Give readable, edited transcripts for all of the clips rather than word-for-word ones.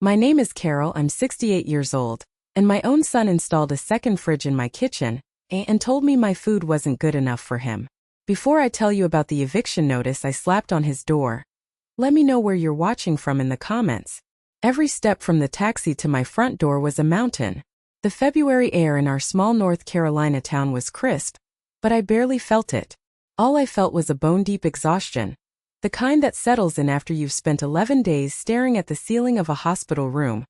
My name is Carol, I'm 68 years old, and my own son installed a second fridge in my kitchen and told me my food wasn't good enough for him. Before I tell you about the eviction notice I slapped on his door, let me know where you're watching from in the comments. Every step from the taxi to my front door was a mountain. The February air in our small North Carolina town was crisp, but I barely felt it. All I felt was a bone-deep exhaustion, the kind that settles in after you've spent 11 days staring at the ceiling of a hospital room,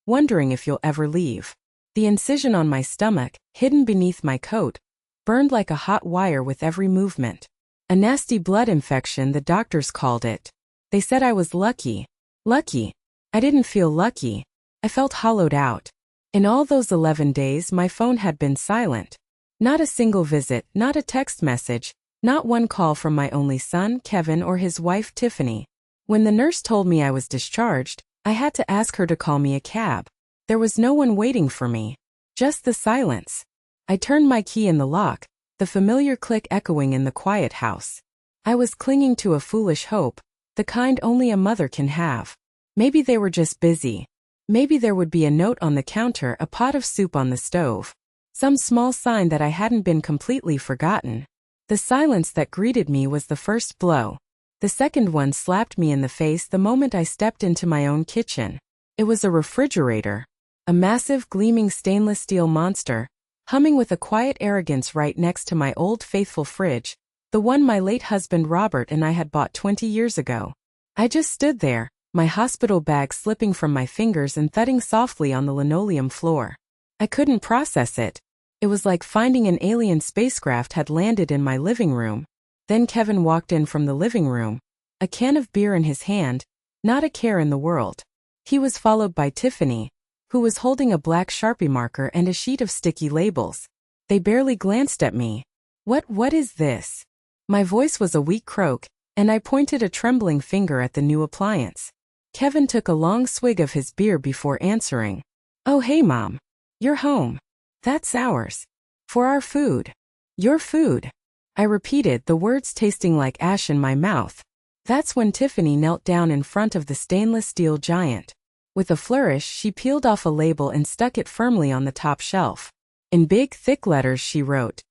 wondering if you'll ever leave. The incision on my stomach, hidden beneath my coat, burned like a hot wire with every movement. A nasty blood infection, the doctors called it. They said I was lucky. Lucky. I didn't feel lucky. I felt hollowed out. In all those 11 days my phone had been silent. Not a single visit, not a text message, not one call from my only son, Kevin, or his wife, Tiffany. When the nurse told me I was discharged, I had to ask her to call me a cab. There was no one waiting for me. Just the silence. I turned my key in the lock, the familiar click echoing in the quiet house. I was clinging to a foolish hope, the kind only a mother can have. Maybe they were just busy. Maybe there would be a note on the counter, a pot of soup on the stove. Some small sign that I hadn't been completely forgotten. The silence that greeted me was the first blow. The second one slapped me in the face the moment I stepped into my own kitchen. It was a refrigerator. A massive, gleaming stainless steel monster, humming with a quiet arrogance right next to my old faithful fridge, the one my late husband Robert and I had bought 20 years ago. I just stood there, my hospital bag slipping from my fingers and thudding softly on the linoleum floor. I couldn't process it. It was like finding an alien spacecraft had landed in my living room. Then Kevin walked in from the living room, a can of beer in his hand, not a care in the world. He was followed by Tiffany, who was holding a black Sharpie marker and a sheet of sticky labels. They barely glanced at me. What is this? My voice was a weak croak, and I pointed a trembling finger at the new appliance. Kevin took a long swig of his beer before answering. Oh hey Mom. You're home. That's ours. For our food. Your food. I repeated, the words tasting like ash in my mouth. That's when Tiffany knelt down in front of the stainless steel giant. With a flourish, she peeled off a label and stuck it firmly on the top shelf. In big, thick letters she wrote,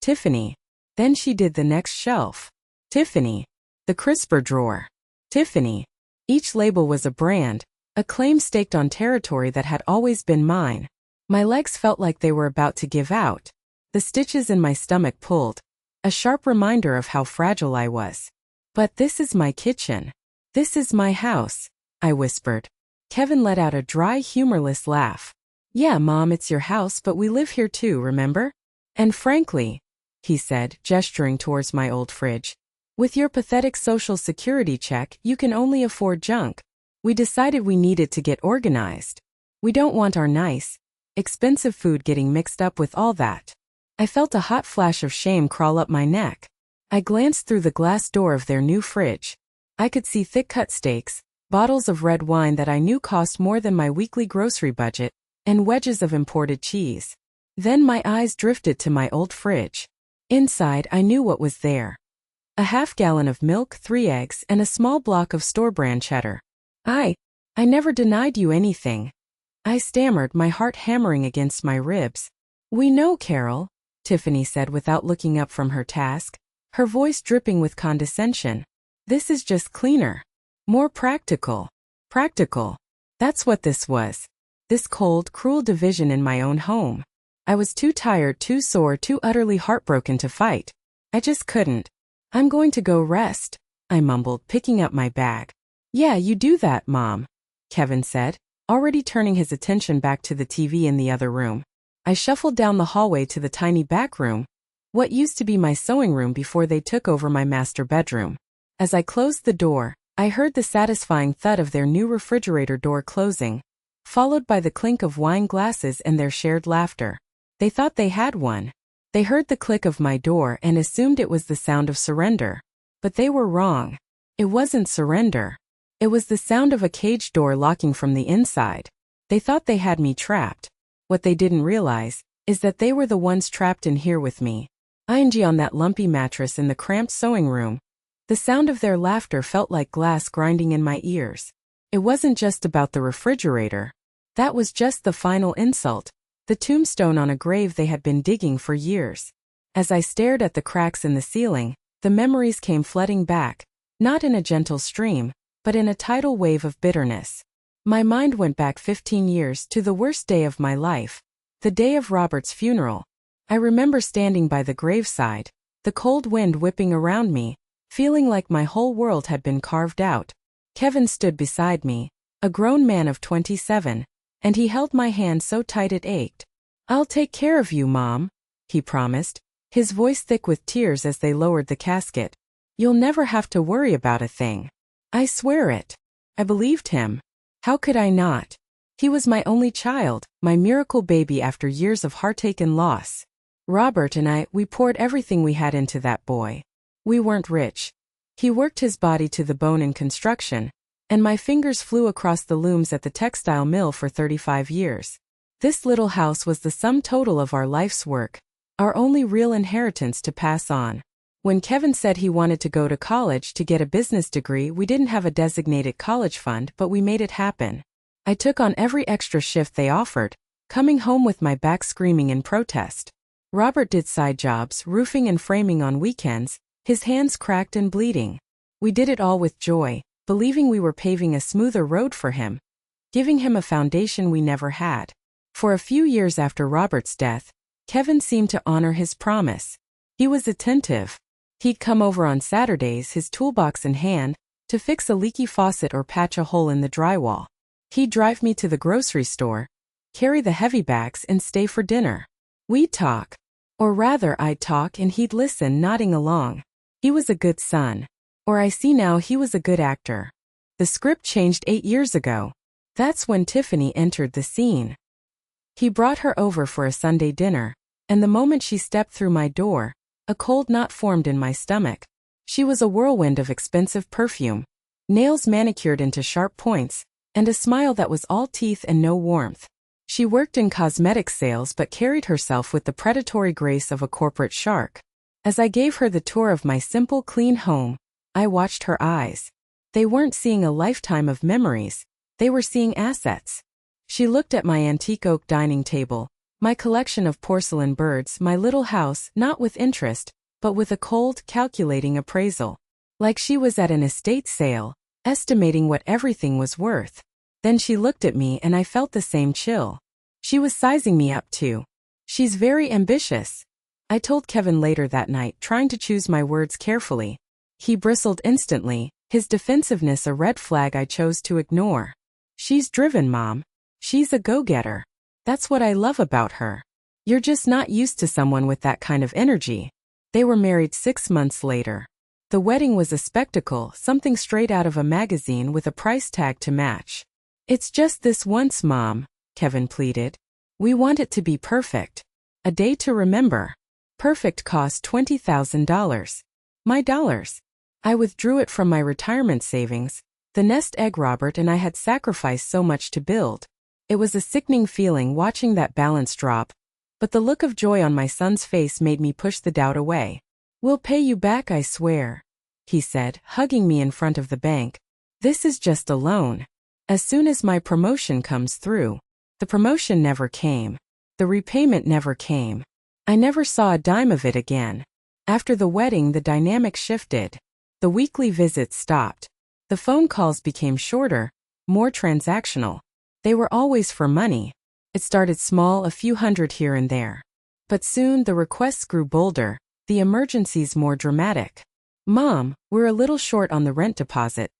Tiffany. Then she did the next shelf. Tiffany. The crisper drawer. Tiffany. Each label was a brand, a claim staked on territory that had always been mine. My legs felt like they were about to give out. The stitches in my stomach pulled. A sharp reminder of how fragile I was. But this is my kitchen. This is my house, I whispered. Kevin let out a dry, humorless laugh. Yeah, Mom, it's your house, but we live here too, remember? And frankly, he said, gesturing towards my old fridge, with your pathetic social security check, you can only afford junk. We decided we needed to get organized. We don't want our nice, expensive food getting mixed up with all that. I felt a hot flash of shame crawl up my neck. I glanced through the glass door of their new fridge. I could see thick-cut steaks, bottles of red wine that I knew cost more than my weekly grocery budget, and wedges of imported cheese. Then my eyes drifted to my old fridge. Inside, I knew what was there. A half-gallon of milk, 3 eggs, and a small block of store-brand cheddar. I never denied you anything. I stammered, my heart hammering against my ribs. We know, Carol, Tiffany said without looking up from her task, her voice dripping with condescension. This is just cleaner. More practical. Practical. That's what this was. This cold, cruel division in my own home. I was too tired, too sore, too utterly heartbroken to fight. I just couldn't. I'm going to go rest, I mumbled, picking up my bag. Yeah, you do that, Mom, Kevin said, already turning his attention back to the TV in the other room. I shuffled down the hallway to the tiny back room, what used to be my sewing room before they took over my master bedroom. As I closed the door, I heard the satisfying thud of their new refrigerator door closing, followed by the clink of wine glasses and their shared laughter. They thought they had one. They heard the click of my door and assumed it was the sound of surrender. But they were wrong. It wasn't surrender. It was the sound of a cage door locking from the inside. They thought they had me trapped. What they didn't realize is that they were the ones trapped in here with me. ING on that lumpy mattress in the cramped sewing room. The sound of their laughter felt like glass grinding in my ears. It wasn't just about the refrigerator. That was just the final insult, the tombstone on a grave they had been digging for years. As I stared at the cracks in the ceiling, the memories came flooding back, not in a gentle stream, but in a tidal wave of bitterness. My mind went back 15 years to the worst day of my life, the day of Robert's funeral. I remember standing by the graveside, the cold wind whipping around me, feeling like my whole world had been carved out. Kevin stood beside me, a grown man of 27, and he held my hand so tight it ached. "I'll take care of you, Mom," he promised, his voice thick with tears as they lowered the casket. "You'll never have to worry about a thing. I swear it." I believed him. How could I not? He was my only child, my miracle baby after years of heartache and loss. Robert and we poured everything we had into that boy. We weren't rich. He worked his body to the bone in construction, and my fingers flew across the looms at the textile mill for 35 years. This little house was the sum total of our life's work, our only real inheritance to pass on. When Kevin said he wanted to go to college to get a business degree, we didn't have a designated college fund, but we made it happen. I took on every extra shift they offered, coming home with my back screaming in protest. Robert did side jobs, roofing and framing on weekends, his hands cracked and bleeding. We did it all with joy, believing we were paving a smoother road for him, giving him a foundation we never had. For a few years after Robert's death, Kevin seemed to honor his promise. He was attentive. He'd come over on Saturdays, his toolbox in hand, to fix a leaky faucet or patch a hole in the drywall. He'd drive me to the grocery store, carry the heavy bags, and stay for dinner. We'd talk. Or rather, I'd talk and he'd listen, nodding along. He was a good son. Or I see now, he was a good actor. The script changed 8 years ago. That's when Tiffany entered the scene. He brought her over for a Sunday dinner, and the moment she stepped through my door, a cold knot formed in my stomach. She was a whirlwind of expensive perfume, nails manicured into sharp points, and a smile that was all teeth and no warmth. She worked in cosmetic sales but carried herself with the predatory grace of a corporate shark. As I gave her the tour of my simple, clean home, I watched her eyes. They weren't seeing a lifetime of memories, they were seeing assets. She looked at my antique oak dining table, my collection of porcelain birds, my little house, not with interest, but with a cold, calculating appraisal. Like she was at an estate sale, estimating what everything was worth. Then she looked at me and I felt the same chill. She was sizing me up too. "She's very ambitious," I told Kevin later that night, trying to choose my words carefully. He bristled instantly, his defensiveness a red flag I chose to ignore. "She's driven, Mom. She's a go-getter. That's what I love about her. You're just not used to someone with that kind of energy." They were married 6 months later. The wedding was a spectacle, something straight out of a magazine with a price tag to match. "It's just this once, Mom," Kevin pleaded. "We want it to be perfect. A day to remember." Perfect cost $20,000. My dollars. I withdrew it from my retirement savings, the nest egg Robert and I had sacrificed so much to build. It was a sickening feeling watching that balance drop, but the look of joy on my son's face made me push the doubt away. "We'll pay you back, I swear," he said, hugging me in front of the bank. "This is just a loan. As soon as my promotion comes through." The promotion never came. The repayment never came. I never saw a dime of it again. After the wedding, the dynamic shifted. The weekly visits stopped. The phone calls became shorter, more transactional. They were always for money. It started small, a few hundred here and there. But soon the requests grew bolder, the emergencies more dramatic. "Mom, we're a little short on the rent deposit.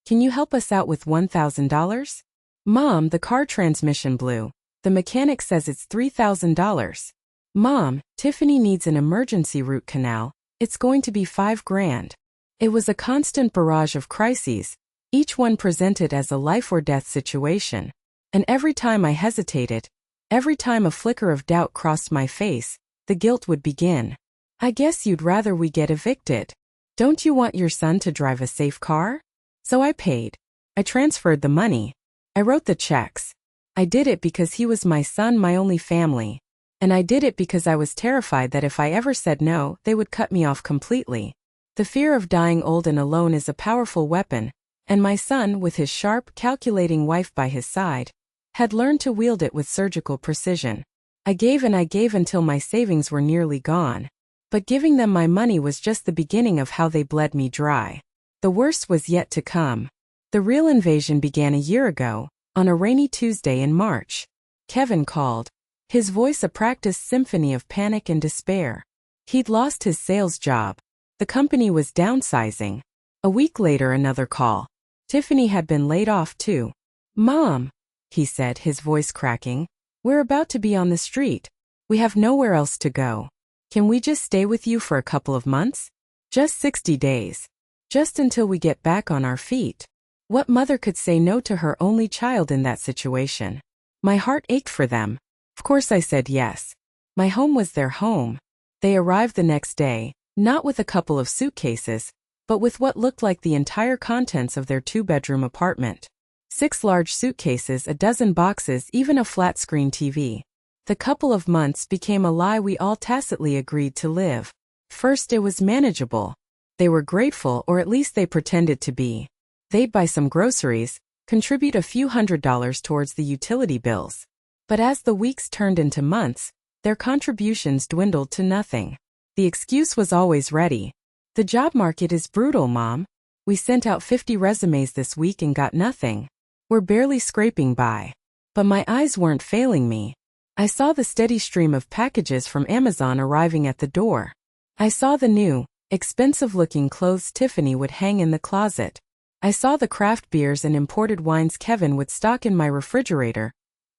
Can you help us out with $1,000? Mom, the car transmission blew. The mechanic says it's $3,000. Mom, Tiffany needs an emergency root canal. It's going to be $5,000. It was a constant barrage of crises, each one presented as a life or death situation. And every time I hesitated, every time a flicker of doubt crossed my face, the guilt would begin. "I guess you'd rather we get evicted. Don't you want your son to drive a safe car?" So I paid. I transferred the money. I wrote the checks. I did it because he was my son, my only family. And I did it because I was terrified that if I ever said no, they would cut me off completely. The fear of dying old and alone is a powerful weapon, and my son, with his sharp, calculating wife by his side, had learned to wield it with surgical precision. I gave and I gave until my savings were nearly gone. But giving them my money was just the beginning of how they bled me dry. The worst was yet to come. The real invasion began a year ago, on a rainy Tuesday in March. Kevin called, his voice a practiced symphony of panic and despair. He'd lost his sales job. The company was downsizing. A week later, another call. Tiffany had been laid off too. "Mom," he said, his voice cracking, "we're about to be on the street. We have nowhere else to go. Can we just stay with you for a couple of months? Just 60 days. Just until we get back on our feet." What mother could say no to her only child in that situation? My heart ached for them. Of course I said yes. My home was their home. They arrived the next day, not with a couple of suitcases, but with what looked like the entire contents of their 2-bedroom apartment. 6 large suitcases, a dozen boxes, even a flat-screen TV. The couple of months became a lie we all tacitly agreed to live. First, it was manageable. They were grateful, or at least they pretended to be. They'd buy some groceries, contribute a few $100s towards the utility bills. But as the weeks turned into months, their contributions dwindled to nothing. The excuse was always ready. "The job market is brutal, Mom. We sent out 50 resumes this week and got nothing. We're barely scraping by." But my eyes weren't failing me. I saw the steady stream of packages from Amazon arriving at the door. I saw the new, expensive-looking clothes Tiffany would hang in the closet. I saw the craft beers and imported wines Kevin would stock in my refrigerator,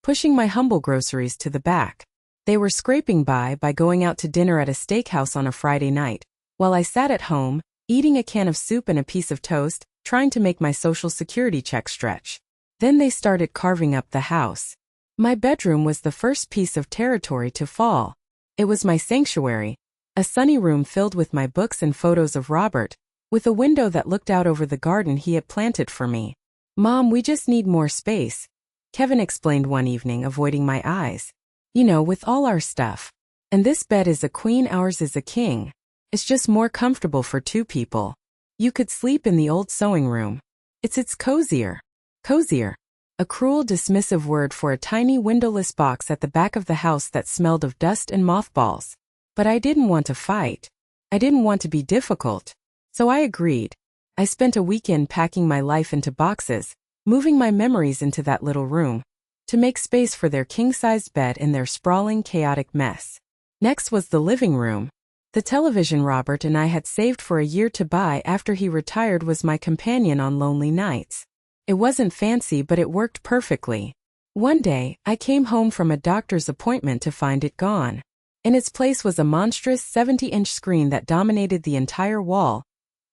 pushing my humble groceries to the back. They were scraping by going out to dinner at a steakhouse on a Friday night, while I sat at home, eating a can of soup and a piece of toast, trying to make my Social Security check stretch. Then they started carving up the house. My bedroom was the first piece of territory to fall. It was my sanctuary, a sunny room filled with my books and photos of Robert, with a window that looked out over the garden he had planted for me. "Mom, we just need more space," Kevin explained one evening, avoiding my eyes. "You know, with all our stuff. And this bed is a queen, ours is a king. It's just more comfortable for 2 people. You could sleep in the old sewing room. It's cozier." Cozier. A cruel, dismissive word for a tiny windowless box at the back of the house that smelled of dust and mothballs. But I didn't want to fight. I didn't want to be difficult. So I agreed. I spent a weekend packing my life into boxes, moving my memories into that little room, to make space for their king-sized bed and their sprawling, chaotic mess. Next was the living room. The television Robert and I had saved for a year to buy after he retired was my companion on lonely nights. It wasn't fancy, but it worked perfectly. One day, I came home from a doctor's appointment to find it gone. In its place was a monstrous 70-inch screen that dominated the entire wall,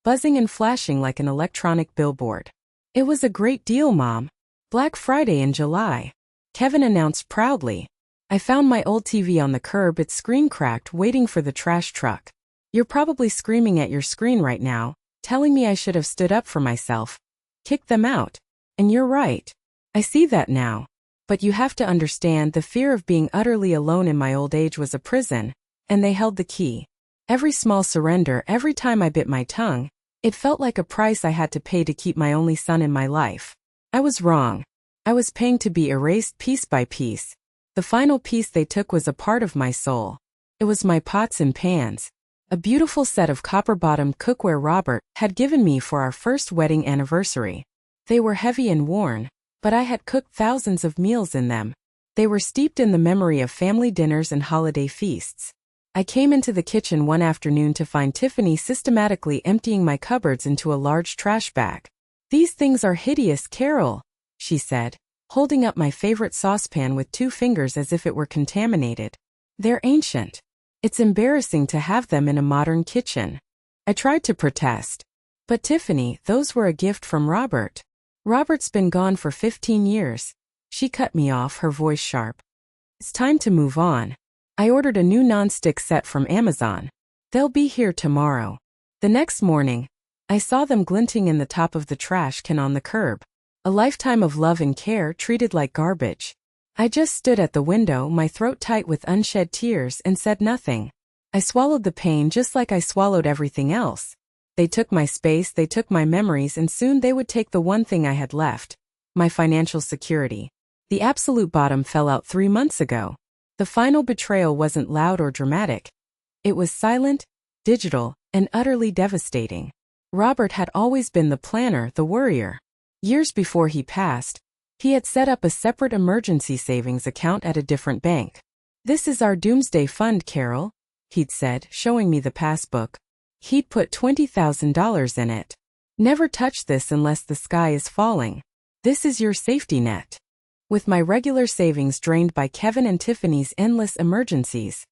buzzing and flashing like an electronic billboard. "It was a great deal, Mom. Black Friday in July," Kevin announced proudly. I found my old TV on the curb, its screen cracked, waiting for the trash truck. "You're probably screaming at your screen right now, telling me I should have stood up for myself, kicked them out. And you're right. I see that now. But you have to understand, the fear of being utterly alone in my old age was a prison, and they held the key. Every small surrender, every time I bit my tongue, it felt like a price I had to pay to keep my only son in my life. I was wrong. I was paying to be erased piece by piece. The final piece they took was a part of my soul. It was my pots and pans. A beautiful set of copper-bottomed cookware Robert had given me for our first wedding anniversary. They were heavy and worn, but I had cooked thousands of meals in them. They were steeped in the memory of family dinners and holiday feasts. I came into the kitchen one afternoon to find Tiffany systematically emptying my cupboards into a large trash bag. "These things are hideous, Carol," she said, holding up my favorite saucepan with 2 fingers as if it were contaminated. "They're ancient. It's embarrassing to have them in a modern kitchen." I tried to protest. "But Tiffany, those were a gift from Robert. Robert's been gone for 15 years. She cut me off, her voice sharp. "It's time to move on. I ordered a new non-stick set from Amazon. They'll be here tomorrow." The next morning, I saw them glinting in the top of the trash can on the curb. A lifetime of love and care treated like garbage. I just stood at the window, my throat tight with unshed tears, and said nothing. I swallowed the pain just like I swallowed everything else. They took my space, they took my memories, and soon they would take the one thing I had left, my financial security. The absolute bottom fell out 3 months ago. The final betrayal wasn't loud or dramatic. It was silent, digital, and utterly devastating. Robert had always been the planner, the worrier. Years before he passed, he had set up a separate emergency savings account at a different bank. "This is our doomsday fund, Carol," he'd said, showing me the passbook. He'd put $20,000 in it. "Never touch this unless the sky is falling. This is your safety net." With my regular savings drained by Kevin and Tiffany's endless emergencies,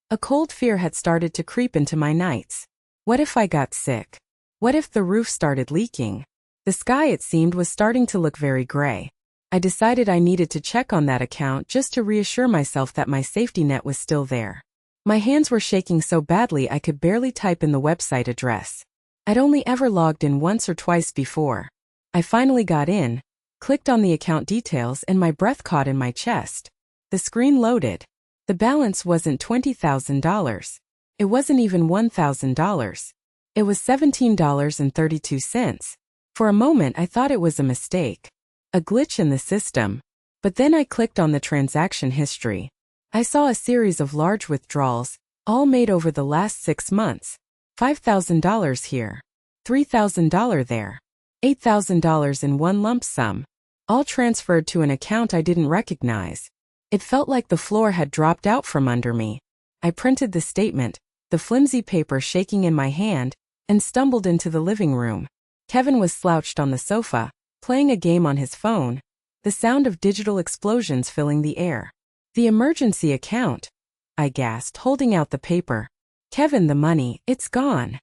a cold fear had started to creep into my nights. What if I got sick? What if the roof started leaking? The sky, it seemed, was starting to look very gray. I decided I needed to check on that account just to reassure myself that my safety net was still there. My hands were shaking so badly I could barely type in the website address. I'd only ever logged in once or twice before. I finally got in, clicked on the account details, and my breath caught in my chest. The screen loaded. The balance wasn't $20,000. It wasn't even $1,000. It was $17.32. For a moment I thought it was a mistake, a glitch in the system. But then I clicked on the transaction history. I saw a series of large withdrawals, all made over the last 6 months. $5,000 here, $3,000 there, $8,000 in one lump sum, all transferred to an account I didn't recognize. It felt like the floor had dropped out from under me. I printed the statement, the flimsy paper shaking in my hand, and stumbled into the living room. Kevin was slouched on the sofa, playing a game on his phone, the sound of digital explosions filling the air. "The emergency account," I gasped, holding out the paper. "Kevin, the money, it's gone."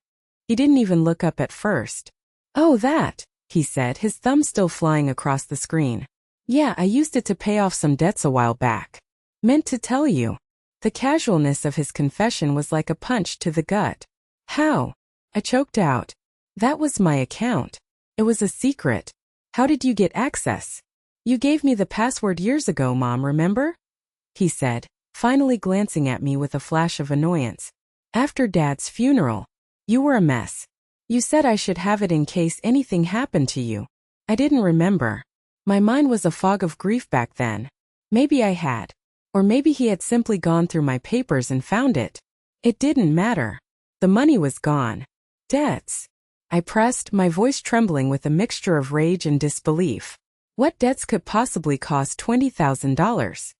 He didn't even look up at first. "Oh, that," he said, his thumb still flying across the screen. "Yeah, I used it to pay off some debts a while back. Meant to tell you." The casualness of his confession was like a punch to the gut. "How?" I choked out. "That was my account. It was a secret. How did you get access?" "You gave me the password years ago, Mom, remember?" he said, finally glancing at me with a flash of annoyance. "After Dad's funeral. You were a mess. You said I should have it in case anything happened to you." I didn't remember. My mind was a fog of grief back then. Maybe I had. Or maybe he had simply gone through my papers and found it. It didn't matter. The money was gone. Debts. I pressed, my voice trembling with a mixture of rage and disbelief. What debts could possibly cost $20,000?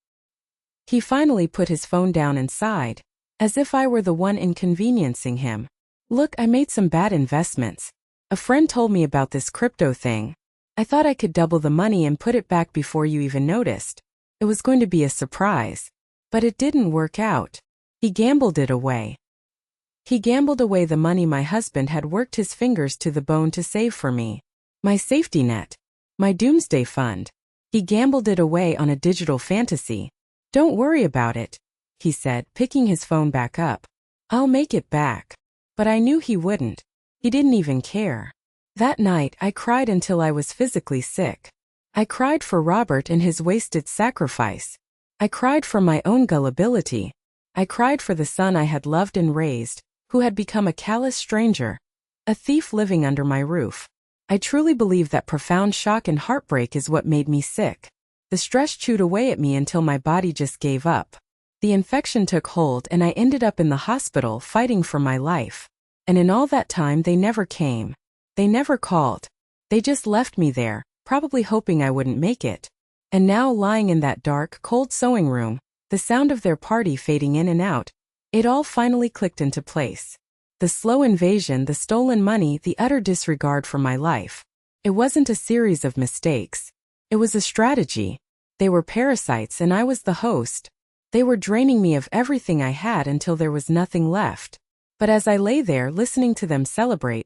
He finally put his phone down and sighed, as if I were the one inconveniencing him. "Look, I made some bad investments. A friend told me about this crypto thing. I thought I could double the money and put it back before you even noticed. It was going to be a surprise. But it didn't work out. He gambled it away. He gambled away the money my husband had worked his fingers to the bone to save for me. My safety net. My doomsday fund. He gambled it away on a digital fantasy. Don't worry about it," he said, picking his phone back up. "I'll make it back." But I knew he wouldn't. He didn't even care. That night, I cried until I was physically sick. I cried for Robert and his wasted sacrifice. I cried for my own gullibility. I cried for the son I had loved and raised, who had become a callous stranger, a thief living under my roof. I truly believe that profound shock and heartbreak is what made me sick. The stress chewed away at me until my body just gave up. The infection took hold and I ended up in the hospital fighting for my life. And in all that time they never came. They never called. They just left me there, probably hoping I wouldn't make it. And now lying in that dark, cold sewing room, the sound of their party fading in and out, it all finally clicked into place. The slow invasion, the stolen money, the utter disregard for my life. It wasn't a series of mistakes. It was a strategy. They were parasites and I was the host. They were draining me of everything I had until there was nothing left. But as I lay there listening to them celebrate,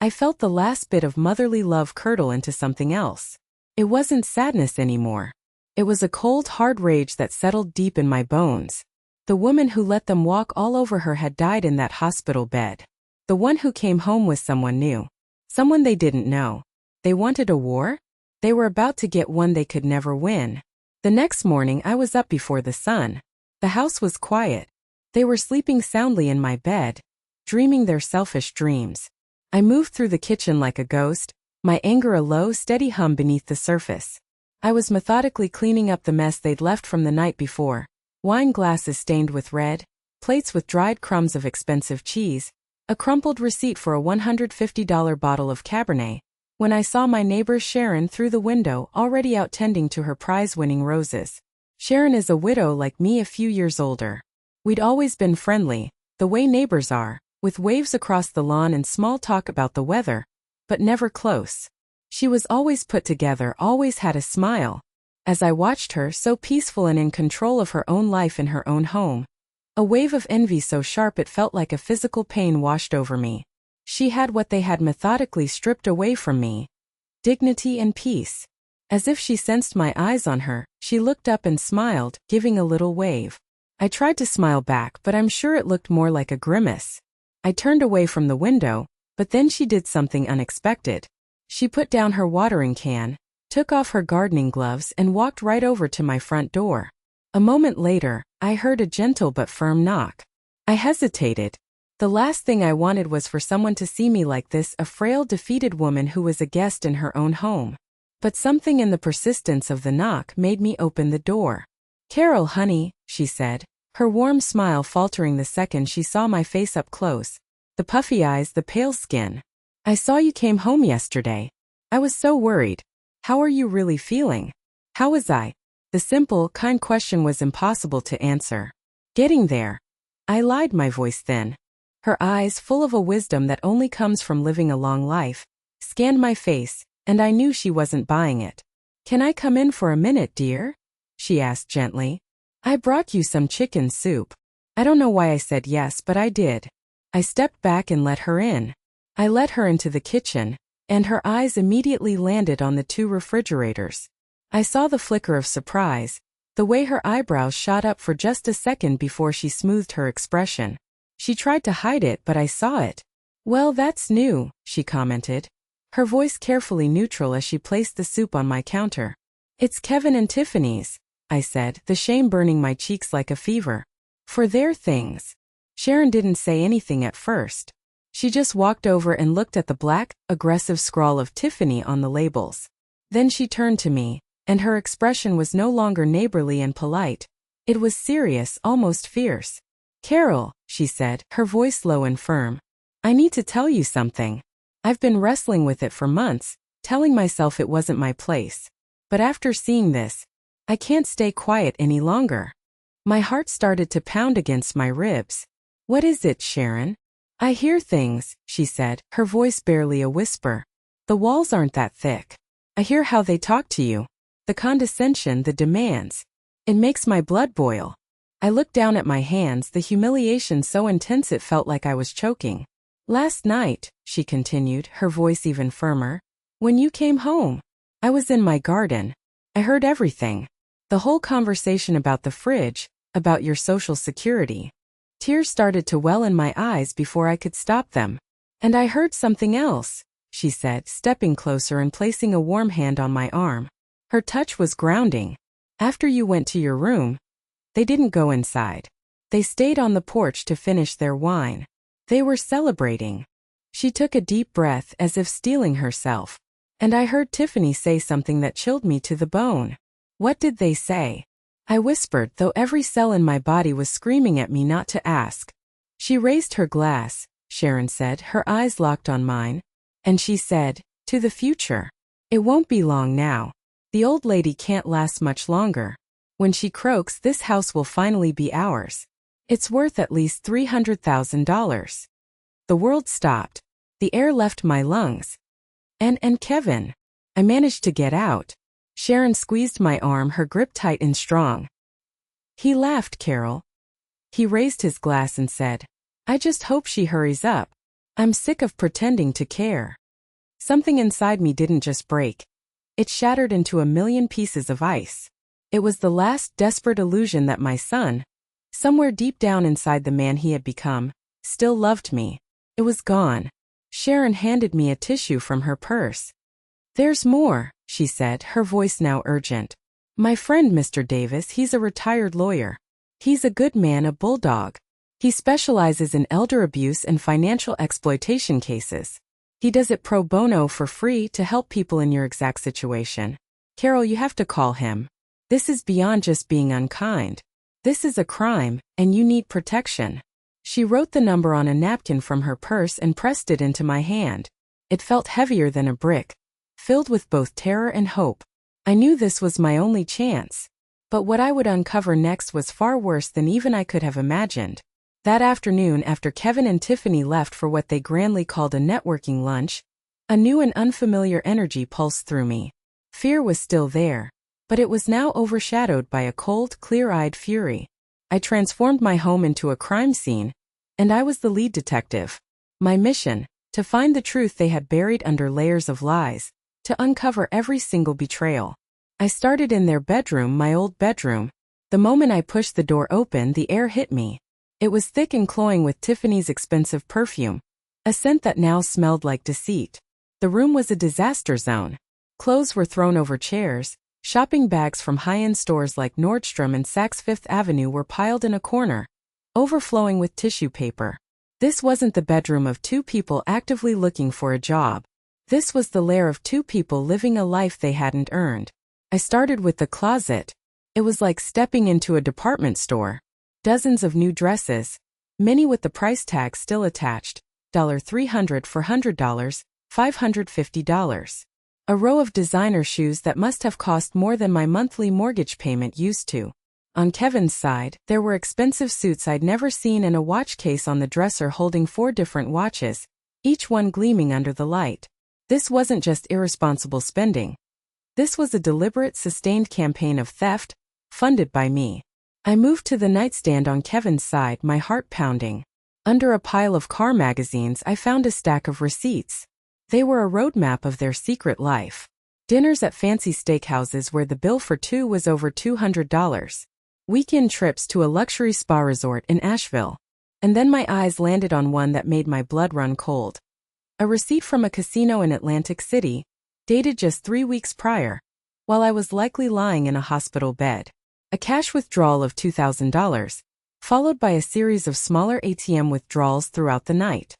I felt the last bit of motherly love curdle into something else. It wasn't sadness anymore. It was a cold, hard rage that settled deep in my bones. The woman who let them walk all over her had died in that hospital bed. The one who came home with someone new. Someone they didn't know. They wanted a war? They were about to get one they could never win. The next morning I was up before the sun. The house was quiet. They were sleeping soundly in my bed, dreaming their selfish dreams. I moved through the kitchen like a ghost, my anger a low, steady hum beneath the surface. I was methodically cleaning up the mess they'd left from the night before. Wine glasses stained with red, plates with dried crumbs of expensive cheese, a crumpled receipt for a $150 bottle of Cabernet, when I saw my neighbor Sharon through the window already out tending to her prize-winning roses. Sharon is a widow like me, a few years older. We'd always been friendly, the way neighbors are, with waves across the lawn and small talk about the weather, but never close. She was always put together, always had a smile. As I watched her, so peaceful and in control of her own life in her own home, a wave of envy so sharp it felt like a physical pain washed over me. She had what they had methodically stripped away from me: dignity and peace. As if she sensed my eyes on her, she looked up and smiled, giving a little wave. I tried to smile back, but I'm sure it looked more like a grimace. I turned away from the window, but then she did something unexpected. She put down her watering can, took off her gardening gloves and walked right over to my front door. A moment later, I heard a gentle but firm knock. I hesitated. The last thing I wanted was for someone to see me like this, a frail, defeated woman who was a guest in her own home. But something in the persistence of the knock made me open the door. "Carol, honey," she said, her warm smile faltering the second she saw my face up close. The puffy eyes, the pale skin. "I saw you came home yesterday. I was so worried. How are you really feeling?" How was I? The simple, kind question was impossible to answer. "Getting there," I lied, my voice thin. Her eyes, full of a wisdom that only comes from living a long life, scanned my face, and I knew she wasn't buying it. "Can I come in for a minute, dear?" she asked gently. "I brought you some chicken soup." I don't know why I said yes, but I did. I stepped back and let her in. I led her into the kitchen, and her eyes immediately landed on the two refrigerators. I saw the flicker of surprise, the way her eyebrows shot up for just a second before she smoothed her expression. She tried to hide it, but I saw it. "Well, that's new," she commented, her voice carefully neutral as she placed the soup on my counter. "It's Kevin and Tiffany's," I said, the shame burning my cheeks like a fever. "For their things." Sharon didn't say anything at first. She just walked over and looked at the black, aggressive scrawl of Tiffany on the labels. Then she turned to me, and her expression was no longer neighborly and polite. It was serious, almost fierce. "Carol," she said, her voice low and firm, "I need to tell you something. I've been wrestling with it for months, telling myself it wasn't my place. But after seeing this, I can't stay quiet any longer." My heart started to pound against my ribs. "What is it, Sharon?" "I hear things," she said, her voice barely a whisper. "The walls aren't that thick. I hear how they talk to you. The condescension, the demands. It makes my blood boil." I looked down at my hands, the humiliation so intense it felt like I was choking. "Last night," she continued, her voice even firmer, "when you came home, I was in my garden. I heard everything. The whole conversation about the fridge, about your social security." Tears started to well in my eyes before I could stop them. "And I heard something else," she said, stepping closer and placing a warm hand on my arm. Her touch was grounding. "After you went to your room, they didn't go inside. They stayed on the porch to finish their wine. They were celebrating." She took a deep breath as if steeling herself. "And I heard Tiffany say something that chilled me to the bone." "What did they say?" I whispered, though every cell in my body was screaming at me not to ask. "She raised her glass," Sharon said, her eyes locked on mine, "and she said, 'To the future. It won't be long now. The old lady can't last much longer. When she croaks, this house will finally be ours. It's worth at least $300,000. The world stopped. The air left my lungs. And Kevin. I managed to get out." Sharon squeezed my arm, her grip tight and strong. "He laughed, Carol." He raised his glass and said, "I just hope she hurries up. I'm sick of pretending to care." Something inside me didn't just break. It shattered into a million pieces of ice. It was the last desperate illusion that my son, somewhere deep down inside the man he had become, still loved me. It was gone. Sharon handed me a tissue from her purse. "There's more," she said, her voice now urgent. "My friend Mr. Davis, he's a retired lawyer. He's a good man, a bulldog. He specializes in elder abuse and financial exploitation cases. He does it pro bono for free to help people in your exact situation. Carol, you have to call him. This is beyond just being unkind. This is a crime, and you need protection. She wrote the number on a napkin from her purse and pressed it into my hand. It felt heavier than a brick, filled with both terror and hope. I knew this was my only chance. But what I would uncover next was far worse than even I could have imagined. That afternoon, after Kevin and Tiffany left for what they grandly called a networking lunch, a new and unfamiliar energy pulsed through me. Fear was still there, but it was now overshadowed by a cold, clear-eyed fury. I transformed my home into a crime scene, and I was the lead detective. My mission, to find the truth they had buried under layers of lies, to uncover every single betrayal. I started in their bedroom, my old bedroom. The moment I pushed the door open, the air hit me. It was thick and cloying with Tiffany's expensive perfume, a scent that now smelled like deceit. The room was a disaster zone. Clothes were thrown over chairs, shopping bags from high-end stores like Nordstrom and Saks Fifth Avenue were piled in a corner, overflowing with tissue paper. This wasn't the bedroom of two people actively looking for a job. This was the lair of two people living a life they hadn't earned. I started with the closet. It was like stepping into a department store. Dozens of new dresses, many with the price tag still attached, $300 for $100, $550. A row of designer shoes that must have cost more than my monthly mortgage payment used to. On Kevin's side, there were expensive suits I'd never seen and a watch case on the dresser holding 4 different watches, each one gleaming under the light. This wasn't just irresponsible spending. This was a deliberate, sustained campaign of theft, funded by me. I moved to the nightstand on Kevin's side, my heart pounding. Under a pile of car magazines, I found a stack of receipts. They were a roadmap of their secret life. Dinners at fancy steakhouses where the bill for two was over $200. Weekend trips to a luxury spa resort in Asheville. And then my eyes landed on one that made my blood run cold. A receipt from a casino in Atlantic City, dated just 3 weeks prior, while I was likely lying in a hospital bed. A cash withdrawal of $2,000, followed by a series of smaller ATM withdrawals throughout the night.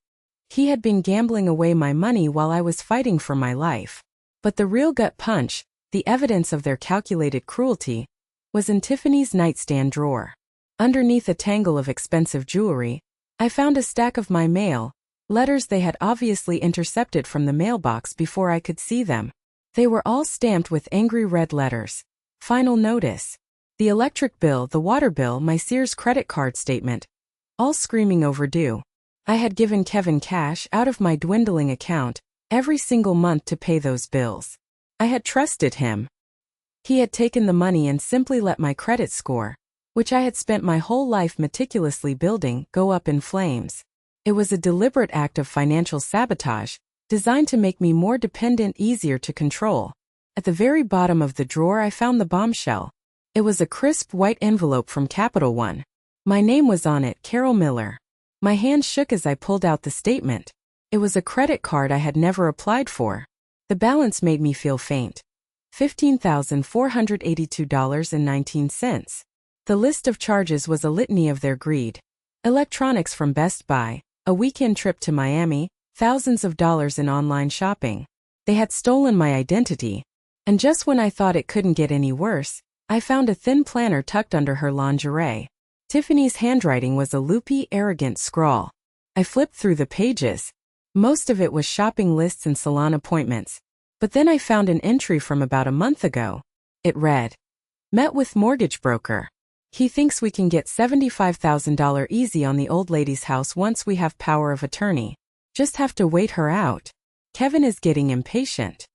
He had been gambling away my money while I was fighting for my life. But the real gut punch, the evidence of their calculated cruelty, was in Tiffany's nightstand drawer. Underneath a tangle of expensive jewelry, I found a stack of my mail, letters they had obviously intercepted from the mailbox before I could see them. They were all stamped with angry red letters. Final notice. The electric bill, the water bill, my Sears credit card statement. All screaming overdue. I had given Kevin cash out of my dwindling account every single month to pay those bills. I had trusted him. He had taken the money and simply let my credit score, which I had spent my whole life meticulously building, go up in flames. It was a deliberate act of financial sabotage, designed to make me more dependent, easier to control. At the very bottom of the drawer I found the bombshell. It was a crisp white envelope from Capital One. My name was on it, Carol Miller. My hand shook as I pulled out the statement. It was a credit card I had never applied for. The balance made me feel faint. $15,482.19. The list of charges was a litany of their greed. Electronics from Best Buy, a weekend trip to Miami, thousands of dollars in online shopping. They had stolen my identity. And just when I thought it couldn't get any worse, I found a thin planner tucked under her lingerie. Tiffany's handwriting was a loopy, arrogant scrawl. I flipped through the pages. Most of it was shopping lists and salon appointments. But then I found an entry from about a month ago. It read, "Met with mortgage broker. He thinks we can get $75,000 easy on the old lady's house once we have power of attorney. Just have to wait her out. Kevin is getting impatient."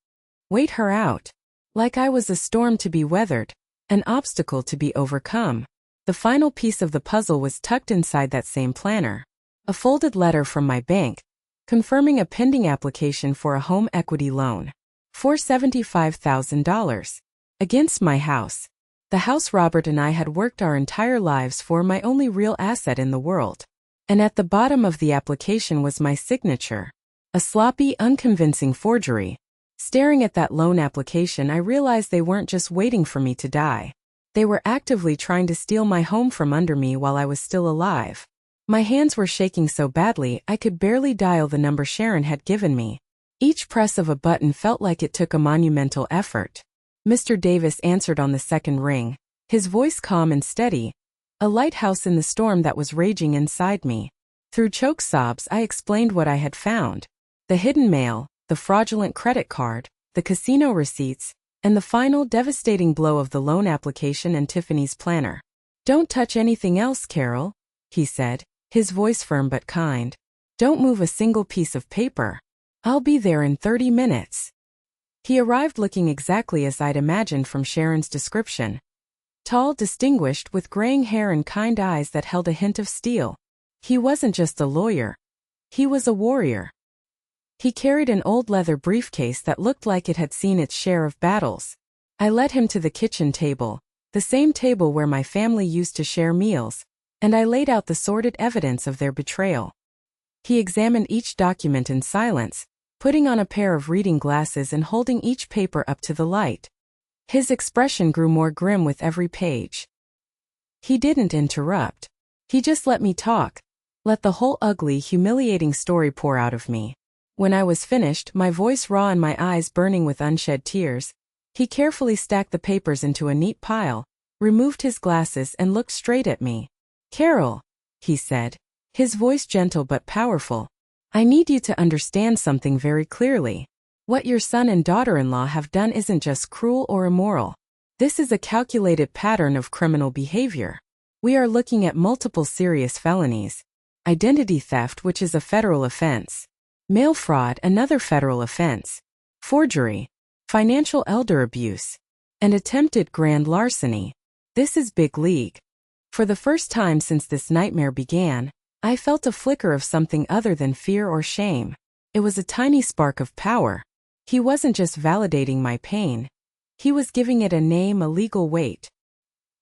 Wait her out. Like I was a storm to be weathered, an obstacle to be overcome. The final piece of the puzzle was tucked inside that same planner. A folded letter from my bank, confirming a pending application for a home equity loan. For $75,000. Against my house. The house Robert and I had worked our entire lives for, my only real asset in the world. And at the bottom of the application was my signature. A sloppy, unconvincing forgery. Staring at that loan application, I realized they weren't just waiting for me to die. They were actively trying to steal my home from under me while I was still alive. My hands were shaking so badly I could barely dial the number Sharon had given me. Each press of a button felt like it took a monumental effort. Mr. Davis answered on the second ring, his voice calm and steady, a lighthouse in the storm that was raging inside me. Through choke sobs, I explained what I had found: the hidden mail, the fraudulent credit card, the casino receipts, and the final devastating blow of the loan application and Tiffany's planner. "Don't touch anything else, Carol," he said, his voice firm but kind. "Don't move a single piece of paper. I'll be there in 30 minutes. He arrived looking exactly as I'd imagined from Sharon's description. Tall, distinguished, with graying hair and kind eyes that held a hint of steel. He wasn't just a lawyer. He was a warrior. He carried an old leather briefcase that looked like it had seen its share of battles. I led him to the kitchen table, the same table where my family used to share meals, and I laid out the sordid evidence of their betrayal. He examined each document in silence, putting on a pair of reading glasses and holding each paper up to the light. His expression grew more grim with every page. He didn't interrupt. He just let me talk, let the whole ugly, humiliating story pour out of me. When I was finished, my voice raw and my eyes burning with unshed tears, he carefully stacked the papers into a neat pile, removed his glasses and looked straight at me. "Carol," he said, his voice gentle but powerful, "I need you to understand something very clearly. What your son and daughter-in-law have done isn't just cruel or immoral. This is a calculated pattern of criminal behavior. We are looking at multiple serious felonies: identity theft, which is a federal offense; mail fraud, another federal offense; forgery; financial elder abuse; and attempted grand larceny. This is big league." For the first time since this nightmare began, I felt a flicker of something other than fear or shame. It was a tiny spark of power. He wasn't just validating my pain. He was giving it a name, a legal weight.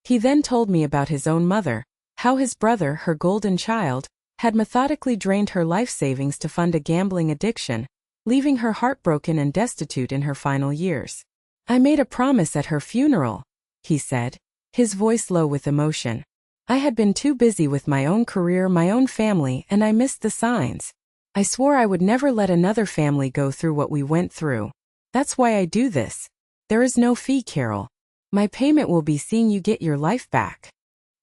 He then told me about his own mother, how his brother, her golden child, had methodically drained her life savings to fund a gambling addiction, leaving her heartbroken and destitute in her final years. "I made a promise at her funeral," he said, his voice low with emotion. "I had been too busy with my own career, my own family, and I missed the signs. I swore I would never let another family go through what we went through. That's why I do this. There is no fee, Carol. My payment will be seeing you get your life back."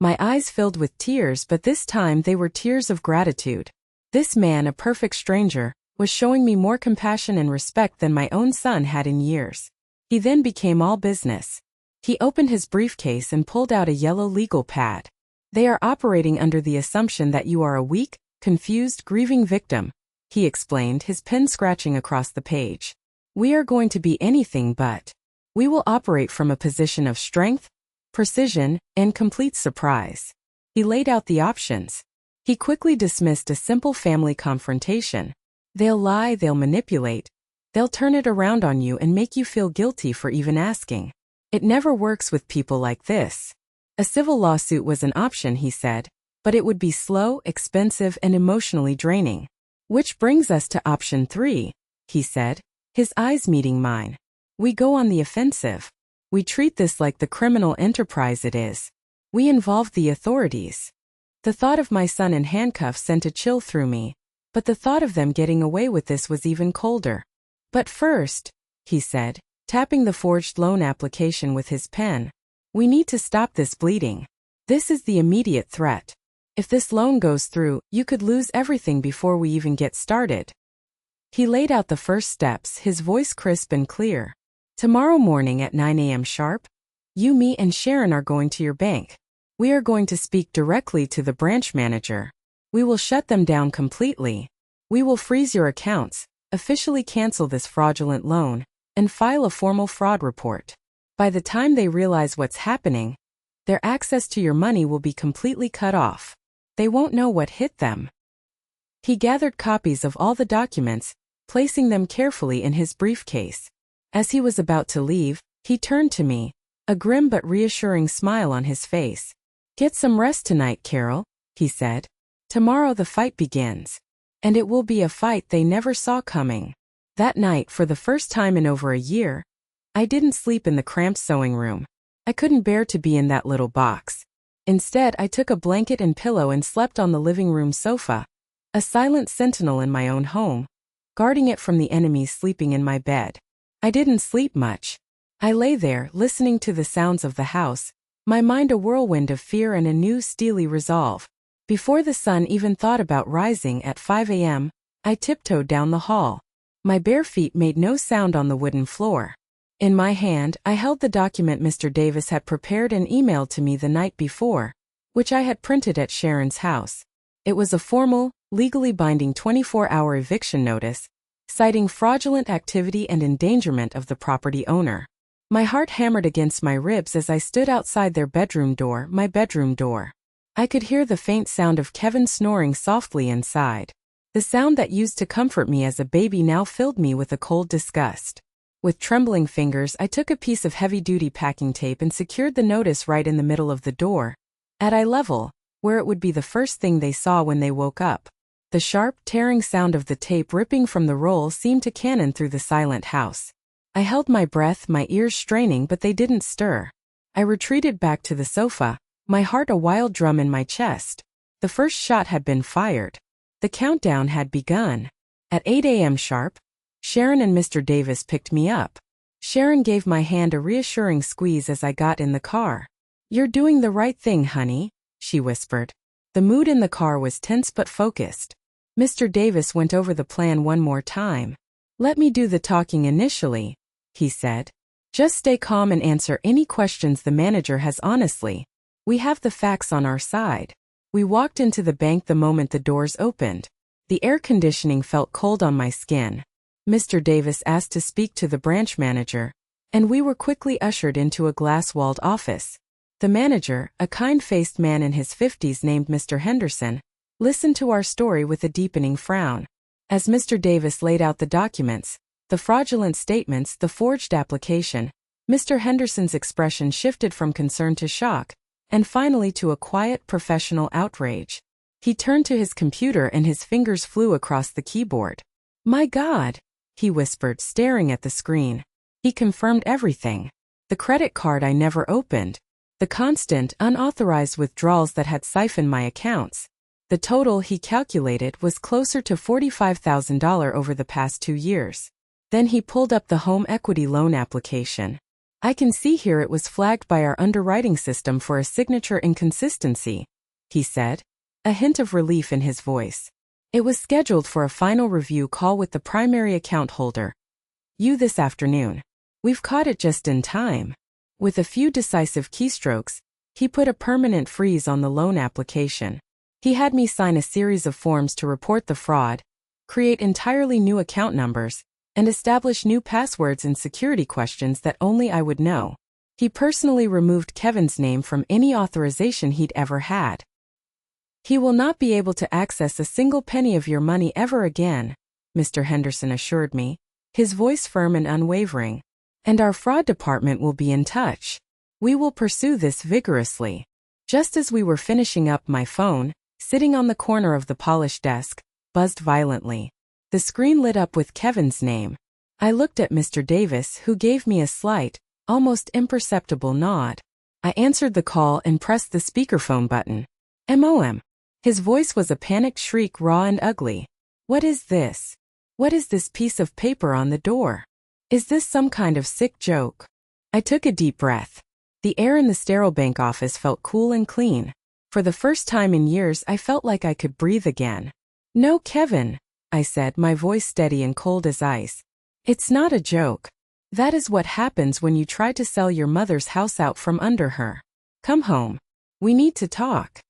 My eyes filled with tears, but this time they were tears of gratitude. This man, a perfect stranger, was showing me more compassion and respect than my own son had in years. He then became all business. He opened his briefcase and pulled out a yellow legal pad. "They are operating under the assumption that you are a weak, confused, grieving victim," he explained, his pen scratching across the page. "We are going to be anything but. We will operate from a position of strength, precision, and complete surprise." He laid out the options. He quickly dismissed a simple family confrontation. "They'll lie, they'll manipulate, they'll turn it around on you and make you feel guilty for even asking. It never works with people like this." A civil lawsuit was an option, he said, but it would be slow, expensive, and emotionally draining. "Which brings us to option 3, he said, his eyes meeting mine. "We go on the offensive. We treat this like the criminal enterprise it is. We involve the authorities." The thought of my son in handcuffs sent a chill through me, but the thought of them getting away with this was even colder. "But first," he said, tapping the forged loan application with his pen, "we need to stop this bleeding. This is the immediate threat. If this loan goes through, you could lose everything before we even get started." He laid out the first steps, his voice crisp and clear. "Tomorrow morning at 9 a.m. sharp, you, me, and Sharon are going to your bank. We are going to speak directly to the branch manager. We will shut them down completely. We will freeze your accounts, officially cancel this fraudulent loan, and file a formal fraud report. By the time they realize what's happening, their access to your money will be completely cut off. They won't know what hit them." He gathered copies of all the documents, placing them carefully in his briefcase. As he was about to leave, he turned to me, a grim but reassuring smile on his face. "Get some rest tonight, Carol," he said. "Tomorrow the fight begins. And it will be a fight they never saw coming." That night, for the first time in over a year, I didn't sleep in the cramped sewing room. I couldn't bear to be in that little box. Instead, I took a blanket and pillow and slept on the living room sofa, a silent sentinel in my own home. guarding it from the enemies sleeping in my bed. I didn't sleep much. I lay there, listening to the sounds of the house, my mind a whirlwind of fear and a new steely resolve. Before the sun even thought about rising at 5 a.m., I tiptoed down the hall. My bare feet made no sound on the wooden floor. In my hand, I held the document Mr. Davis had prepared and emailed to me the night before, which I had printed at Sharon's house. It was a formal, legally binding 24-hour eviction notice, citing fraudulent activity and endangerment of the property owner. My heart hammered against my ribs as I stood outside their bedroom door, my bedroom door. I could hear the faint sound of Kevin snoring softly inside. The sound that used to comfort me as a baby now filled me with a cold disgust. With trembling fingers, I took a piece of heavy-duty packing tape and secured the notice right in the middle of the door, at eye level, where it would be the first thing they saw when they woke up. The sharp, tearing sound of the tape ripping from the roll seemed to cannon through the silent house. I held my breath, my ears straining, but they didn't stir. I retreated back to the sofa, my heart a wild drum in my chest. The first shot had been fired. The countdown had begun. At 8 a.m. sharp, Sharon and Mr. Davis picked me up. Sharon gave my hand a reassuring squeeze as I got in the car. "You're doing the right thing, honey," she whispered. The mood in the car was tense but focused. Mr. Davis went over the plan one more time. "Let me do the talking initially," he said. "Just stay calm and answer any questions the manager has honestly. We have the facts on our side." We walked into the bank the moment the doors opened. The air conditioning felt cold on my skin. Mr. Davis asked to speak to the branch manager, and we were quickly ushered into a glass-walled office. The manager, a kind-faced man in his 50s named Mr. Henderson, listened to our story with a deepening frown. As Mr. Davis laid out the documents, the fraudulent statements, the forged application, Mr. Henderson's expression shifted from concern to shock, and finally to a quiet, professional outrage. He turned to his computer and his fingers flew across the keyboard. "My God," he whispered, staring at the screen. He confirmed everything. The credit card I never opened. The constant, unauthorized withdrawals that had siphoned my accounts. The total, he calculated, was closer to $45,000 over the past 2 years. Then he pulled up the home equity loan application. "I can see here it was flagged by our underwriting system for a signature inconsistency," he said, a hint of relief in his voice. "It was scheduled for a final review call with the primary account holder, you, this afternoon. We've caught it just in time." With a few decisive keystrokes, he put a permanent freeze on the loan application. He had me sign a series of forms to report the fraud, create entirely new account numbers, and establish new passwords and security questions that only I would know. He personally removed Kevin's name from any authorization he'd ever had. "He will not be able to access a single penny of your money ever again," Mr. Henderson assured me, his voice firm and unwavering. "And our fraud department will be in touch. We will pursue this vigorously." Just as we were finishing up, my phone, sitting on the corner of the polished desk, buzzed violently. The screen lit up with Kevin's name. I looked at Mr. Davis, who gave me a slight, almost imperceptible nod. I answered the call and pressed the speakerphone button. "MOM." His voice was a panicked shriek, raw and ugly. "What is this? What is this piece of paper on the door? Is this some kind of sick joke?" I took a deep breath. The air in the sterile bank office felt cool and clean. For the first time in years, I felt like I could breathe again. "No, Kevin," I said, my voice steady and cold as ice. "It's not a joke. That is what happens when you try to sell your mother's house out from under her. Come home. We need to talk."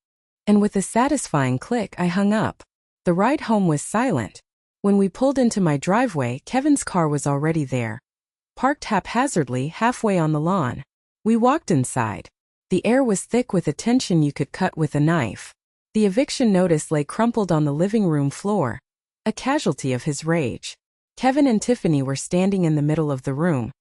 And with a satisfying click, I hung up. The ride home was silent. When we pulled into my driveway, Kevin's car was already there, parked haphazardly halfway on the lawn. We walked inside. The air was thick with a tension you could cut with a knife. The eviction notice lay crumpled on the living room floor, a casualty of his rage. Kevin and Tiffany were standing in the middle of the room,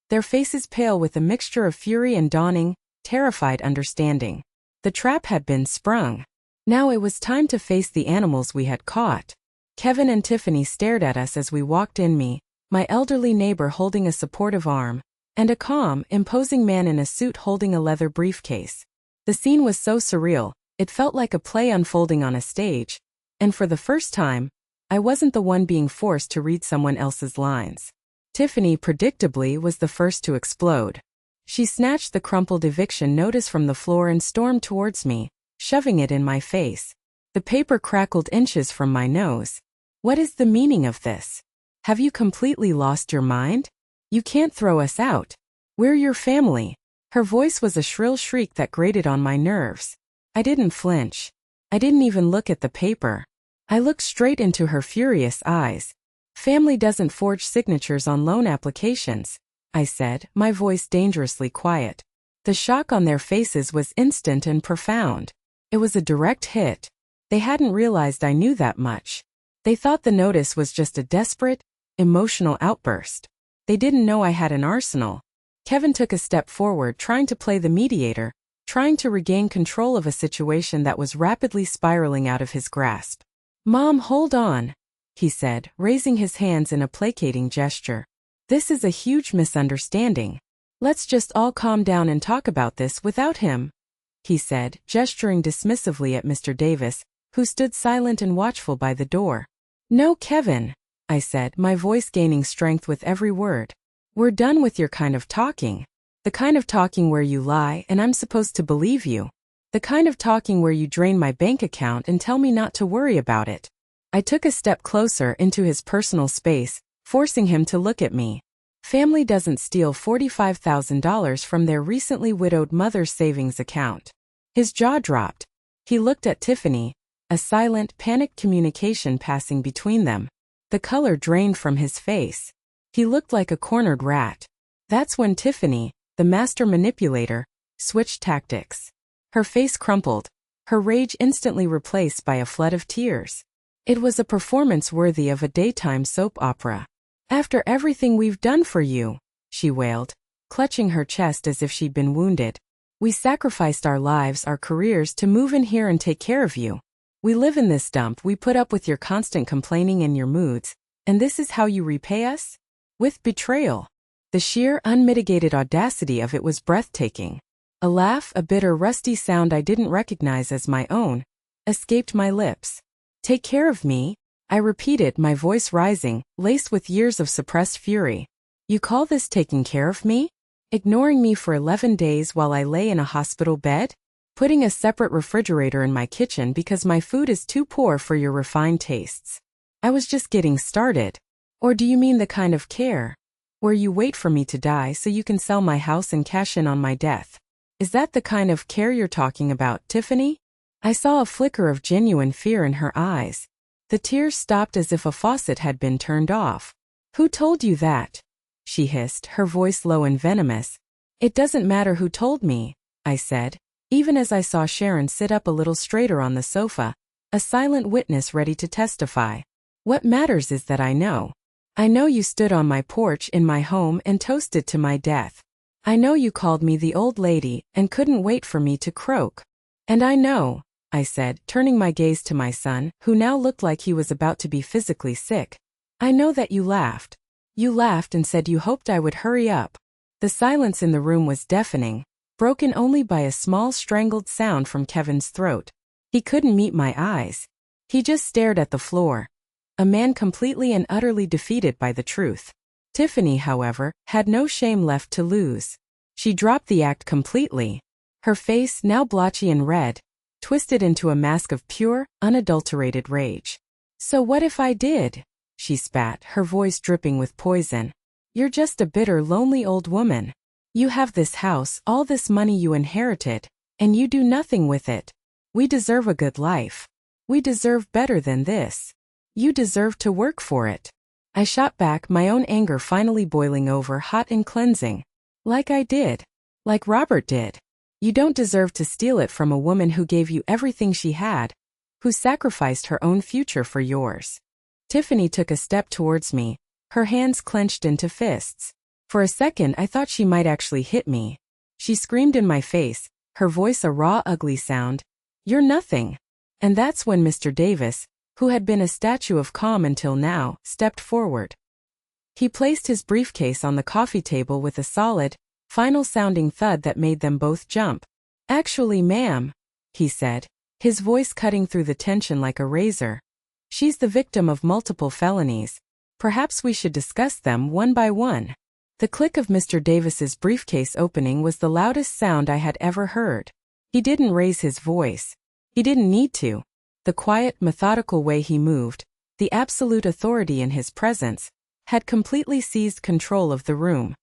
their faces pale with a mixture of fury and dawning, terrified understanding. The trap had been sprung. Now it was time to face the animals we had caught. Kevin and Tiffany stared at us as we walked in, me, my elderly neighbor holding a supportive arm, and a calm, imposing man in a suit holding a leather briefcase. The scene was so surreal, it felt like a play unfolding on a stage, and for the first time, I wasn't the one being forced to read someone else's lines. Tiffany, predictably, was the first to explode. She snatched the crumpled eviction notice from the floor and stormed towards me, shoving it in my face. The paper crackled inches from my nose. What is the meaning of this? Have you completely lost your mind? You can't throw us out. We're your family. Her voice was a shrill shriek that grated on my nerves. I didn't flinch. I didn't even look at the paper. I looked straight into her furious eyes. Family doesn't forge signatures on loan applications, I said, my voice dangerously quiet. The shock on their faces was instant and profound. It was a direct hit. They hadn't realized I knew that much. They thought the notice was just a desperate, emotional outburst. They didn't know I had an arsenal. Kevin took a step forward, trying to play the mediator, trying to regain control of a situation that was rapidly spiraling out of his grasp. "Mom, hold on," he said, raising his hands in a placating gesture. "This is a huge misunderstanding. Let's just all calm down and talk about this without him," he said, gesturing dismissively at Mr. Davis, who stood silent and watchful by the door. "No, Kevin," I said, my voice gaining strength with every word. "We're done with your kind of talking. The kind of talking where you lie and I'm supposed to believe you. The kind of talking where you drain my bank account and tell me not to worry about it." I took a step closer into his personal space, forcing him to look at me. Family doesn't steal $45,000 from their recently widowed mother's savings account. His jaw dropped. He looked at Tiffany, a silent, panicked communication passing between them. The color drained from his face. He looked like a cornered rat. That's when Tiffany, the master manipulator, switched tactics. Her face crumpled, her rage instantly replaced by a flood of tears. It was a performance worthy of a daytime soap opera. "After everything we've done for you," she wailed, clutching her chest as if she'd been wounded. "We sacrificed our lives, our careers to move in here and take care of you. We live in this dump, we put up with your constant complaining and your moods, and this is how you repay us? With betrayal." The sheer, unmitigated audacity of it was breathtaking. A laugh, a bitter, rusty sound I didn't recognize as my own, escaped my lips. "Take care of me?" I repeated, my voice rising, laced with years of suppressed fury. "You call this taking care of me? Ignoring me for 11 days while I lay in a hospital bed? Putting a separate refrigerator in my kitchen because my food is too poor for your refined tastes? I was just getting started. Or do you mean the kind of care where you wait for me to die so you can sell my house and cash in on my death? Is that the kind of care you're talking about, Tiffany?" I saw a flicker of genuine fear in her eyes. The tears stopped as if a faucet had been turned off. "Who told you that?" she hissed, her voice low and venomous. "It doesn't matter who told me," I said, even as I saw Sharon sit up a little straighter on the sofa, a silent witness ready to testify. "What matters is that I know. I know you stood on my porch in my home and toasted to my death. I know you called me the old lady and couldn't wait for me to croak. And I know," I said, turning my gaze to my son, who now looked like he was about to be physically sick, "I know that you laughed. You laughed and said you hoped I would hurry up." The silence in the room was deafening, broken only by a small strangled sound from Kevin's throat. He couldn't meet my eyes. He just stared at the floor. A man completely and utterly defeated by the truth. Tiffany, however, had no shame left to lose. She dropped the act completely. Her face, now blotchy and red, twisted into a mask of pure, unadulterated rage. "So what if I did?" she spat, her voice dripping with poison. "You're just a bitter, lonely old woman. You have this house, all this money you inherited, and you do nothing with it. We deserve a good life. We deserve better than this. You deserve to work for it." I shot back, my own anger finally boiling over, hot and cleansing. "Like I did. Like Robert did. You don't deserve to steal it from a woman who gave you everything she had, who sacrificed her own future for yours." Tiffany took a step towards me, her hands clenched into fists. For a second I thought she might actually hit me. She screamed in my face, her voice a raw, ugly sound. "You're nothing." And that's when Mr. Davis, who had been a statue of calm until now, stepped forward. He placed his briefcase on the coffee table with a solid, final-sounding thud that made them both jump. "Actually, ma'am," he said, his voice cutting through the tension like a razor. She's the victim of multiple felonies. Perhaps we should discuss them one by one. The click of Mr. Davis's briefcase opening was the loudest sound I had ever heard. He didn't raise his voice. He didn't need to. The quiet, methodical way he moved, the absolute authority in his presence, had completely seized control of the room.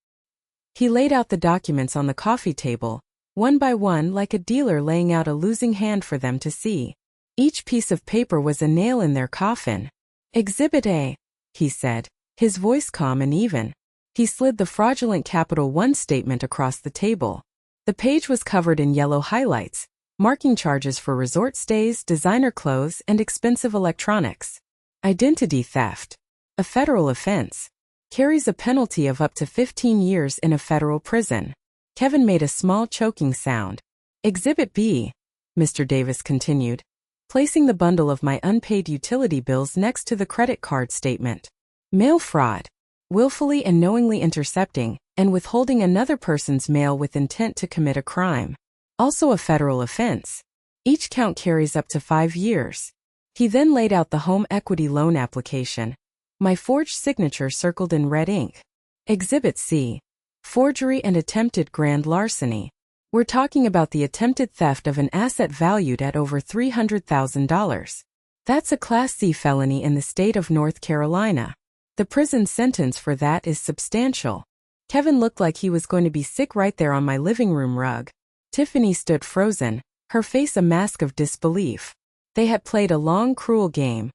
He laid out the documents on the coffee table, one by one, like a dealer laying out a losing hand for them to see. Each piece of paper was a nail in their coffin. "Exhibit A," he said, his voice calm and even. He slid the fraudulent Capital One statement across the table. The page was covered in yellow highlights, marking charges for resort stays, designer clothes, and expensive electronics. Identity theft. A federal offense. Carries a penalty of up to 15 years in a federal prison. Kevin made a small choking sound. "Exhibit B," Mr. Davis continued, placing the bundle of my unpaid utility bills next to the credit card statement. "Mail fraud. Willfully and knowingly intercepting and withholding another person's mail with intent to commit a crime. Also a federal offense. Each count carries up to 5 years." He then laid out the home equity loan application. My forged signature circled in red ink. "Exhibit C. Forgery and attempted grand larceny. We're talking about the attempted theft of an asset valued at over $300,000. That's a Class C felony in the state of North Carolina. The prison sentence for that is substantial." Kevin looked like he was going to be sick right there on my living room rug. Tiffany stood frozen, her face a mask of disbelief. They had played a long, cruel game,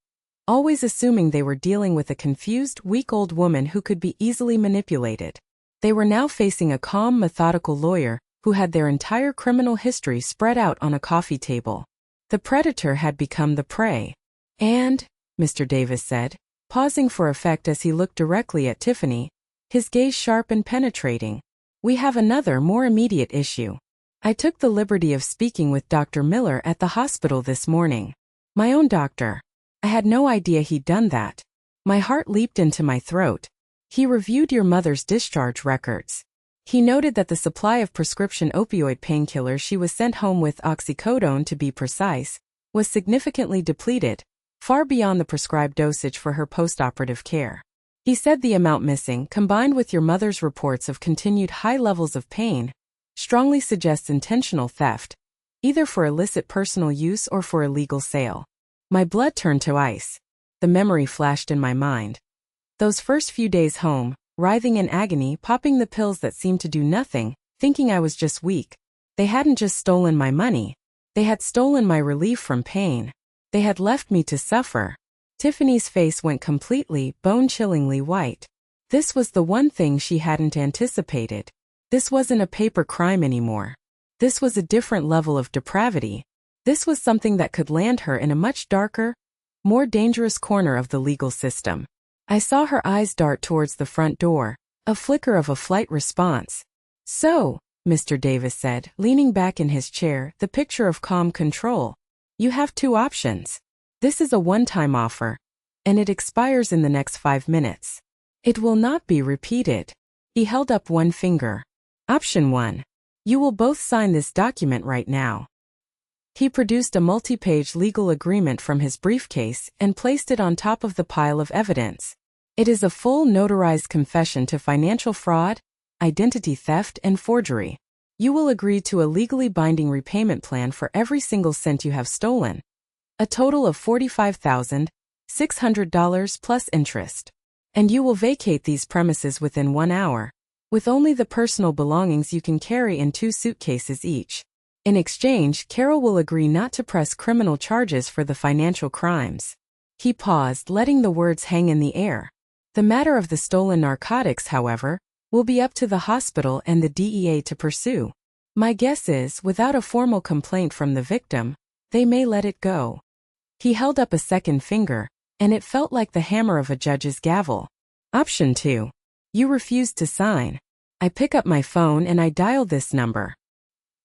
always assuming they were dealing with a confused, weak-old woman who could be easily manipulated. They were now facing a calm, methodical lawyer who had their entire criminal history spread out on a coffee table. The predator had become the prey. "And," Mr. Davis said, pausing for effect as he looked directly at Tiffany, his gaze sharp and penetrating, "we have another, more immediate issue. I took the liberty of speaking with Dr. Miller at the hospital this morning. My own doctor. I had no idea he'd done that. My heart leaped into my throat. He reviewed your mother's discharge records. He noted that the supply of prescription opioid painkillers she was sent home with, oxycodone to be precise, was significantly depleted, far beyond the prescribed dosage for her postoperative care. He said the amount missing, combined with your mother's reports of continued high levels of pain, strongly suggests intentional theft, either for illicit personal use or for illegal sale." My blood turned to ice. The memory flashed in my mind. Those first few days home, writhing in agony, popping the pills that seemed to do nothing, thinking I was just weak. They hadn't just stolen my money. They had stolen my relief from pain. They had left me to suffer. Tiffany's face went completely, bone-chillingly white. This was the one thing she hadn't anticipated. This wasn't a paper crime anymore. This was a different level of depravity. This was something that could land her in a much darker, more dangerous corner of the legal system. I saw her eyes dart towards the front door, a flicker of a flight response. "So," Mr. Davis said, leaning back in his chair, the picture of calm control, "you have 2 options. This is a one-time offer, and it expires in the next 5 minutes. It will not be repeated." He held up one finger. "Option 1. You will both sign this document right now." He produced a multi-page legal agreement from his briefcase and placed it on top of the pile of evidence. It is a full notarized confession to financial fraud, identity theft, and forgery. You will agree to a legally binding repayment plan for every single cent you have stolen. A total of $45,600 plus interest. And you will vacate these premises within 1 hour, with only the personal belongings you can carry in 2 suitcases each. In exchange, Carol will agree not to press criminal charges for the financial crimes. He paused, letting the words hang in the air. The matter of the stolen narcotics, however, will be up to the hospital and the DEA to pursue. My guess is, without a formal complaint from the victim, they may let it go. He held up a second finger, and it felt like the hammer of a judge's gavel. Option 2. You refused to sign. I pick up my phone and I dial this number.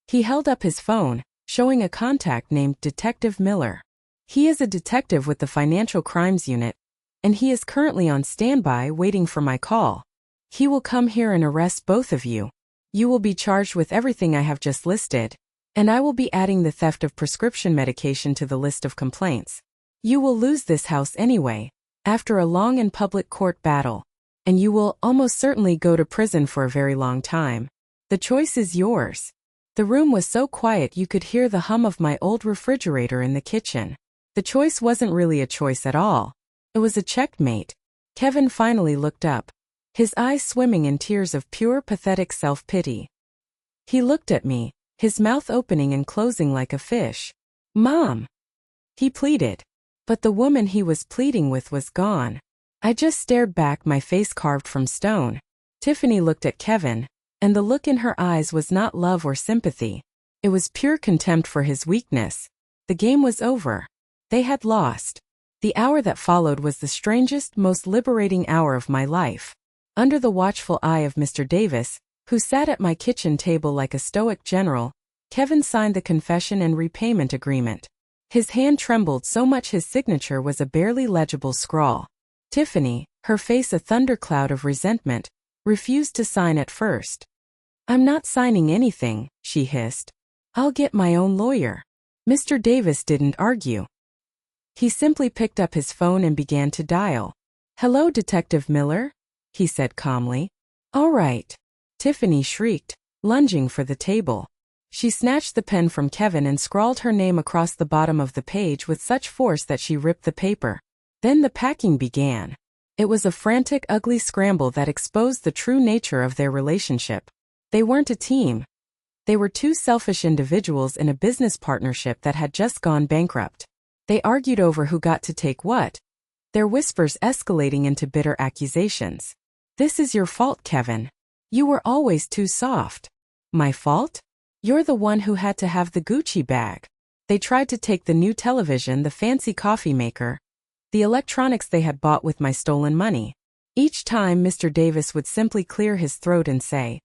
He held up his phone, showing a contact named Detective Miller. He is a detective with the Financial Crimes Unit, and he is currently on standby waiting for my call. He will come here and arrest both of you. You will be charged with everything I have just listed, and I will be adding the theft of prescription medication to the list of complaints. You will lose this house anyway, after a long and public court battle. And you will almost certainly go to prison for a very long time. The choice is yours. The room was so quiet you could hear the hum of my old refrigerator in the kitchen. The choice wasn't really a choice at all. It was a checkmate. Kevin finally looked up, his eyes swimming in tears of pure, pathetic self-pity. He looked at me, his mouth opening and closing like a fish. "Mom!" he pleaded. But the woman he was pleading with was gone. I just stared back, my face carved from stone. Tiffany looked at Kevin, and the look in her eyes was not love or sympathy. It was pure contempt for his weakness. The game was over. They had lost. The hour that followed was the strangest, most liberating hour of my life. Under the watchful eye of Mr. Davis, who sat at my kitchen table like a stoic general, Kevin signed the confession and repayment agreement. His hand trembled so much his signature was a barely legible scrawl. Tiffany, her face a thundercloud of resentment, refused to sign at first. "I'm not signing anything," she hissed. "I'll get my own lawyer." Mr. Davis didn't argue. He simply picked up his phone and began to dial. "Hello, Detective Miller?" he said calmly. "All right," Tiffany shrieked, lunging for the table. She snatched the pen from Kevin and scrawled her name across the bottom of the page with such force that she ripped the paper. Then the packing began. It was a frantic, ugly scramble that exposed the true nature of their relationship. They weren't a team. They were two selfish individuals in a business partnership that had just gone bankrupt. They argued over who got to take what, their whispers escalating into bitter accusations. "This is your fault, Kevin. You were always too soft." "My fault? You're the one who had to have the Gucci bag." They tried to take the new television, the fancy coffee maker, the electronics they had bought with my stolen money. Each time Mr. Davis would simply clear his throat and say,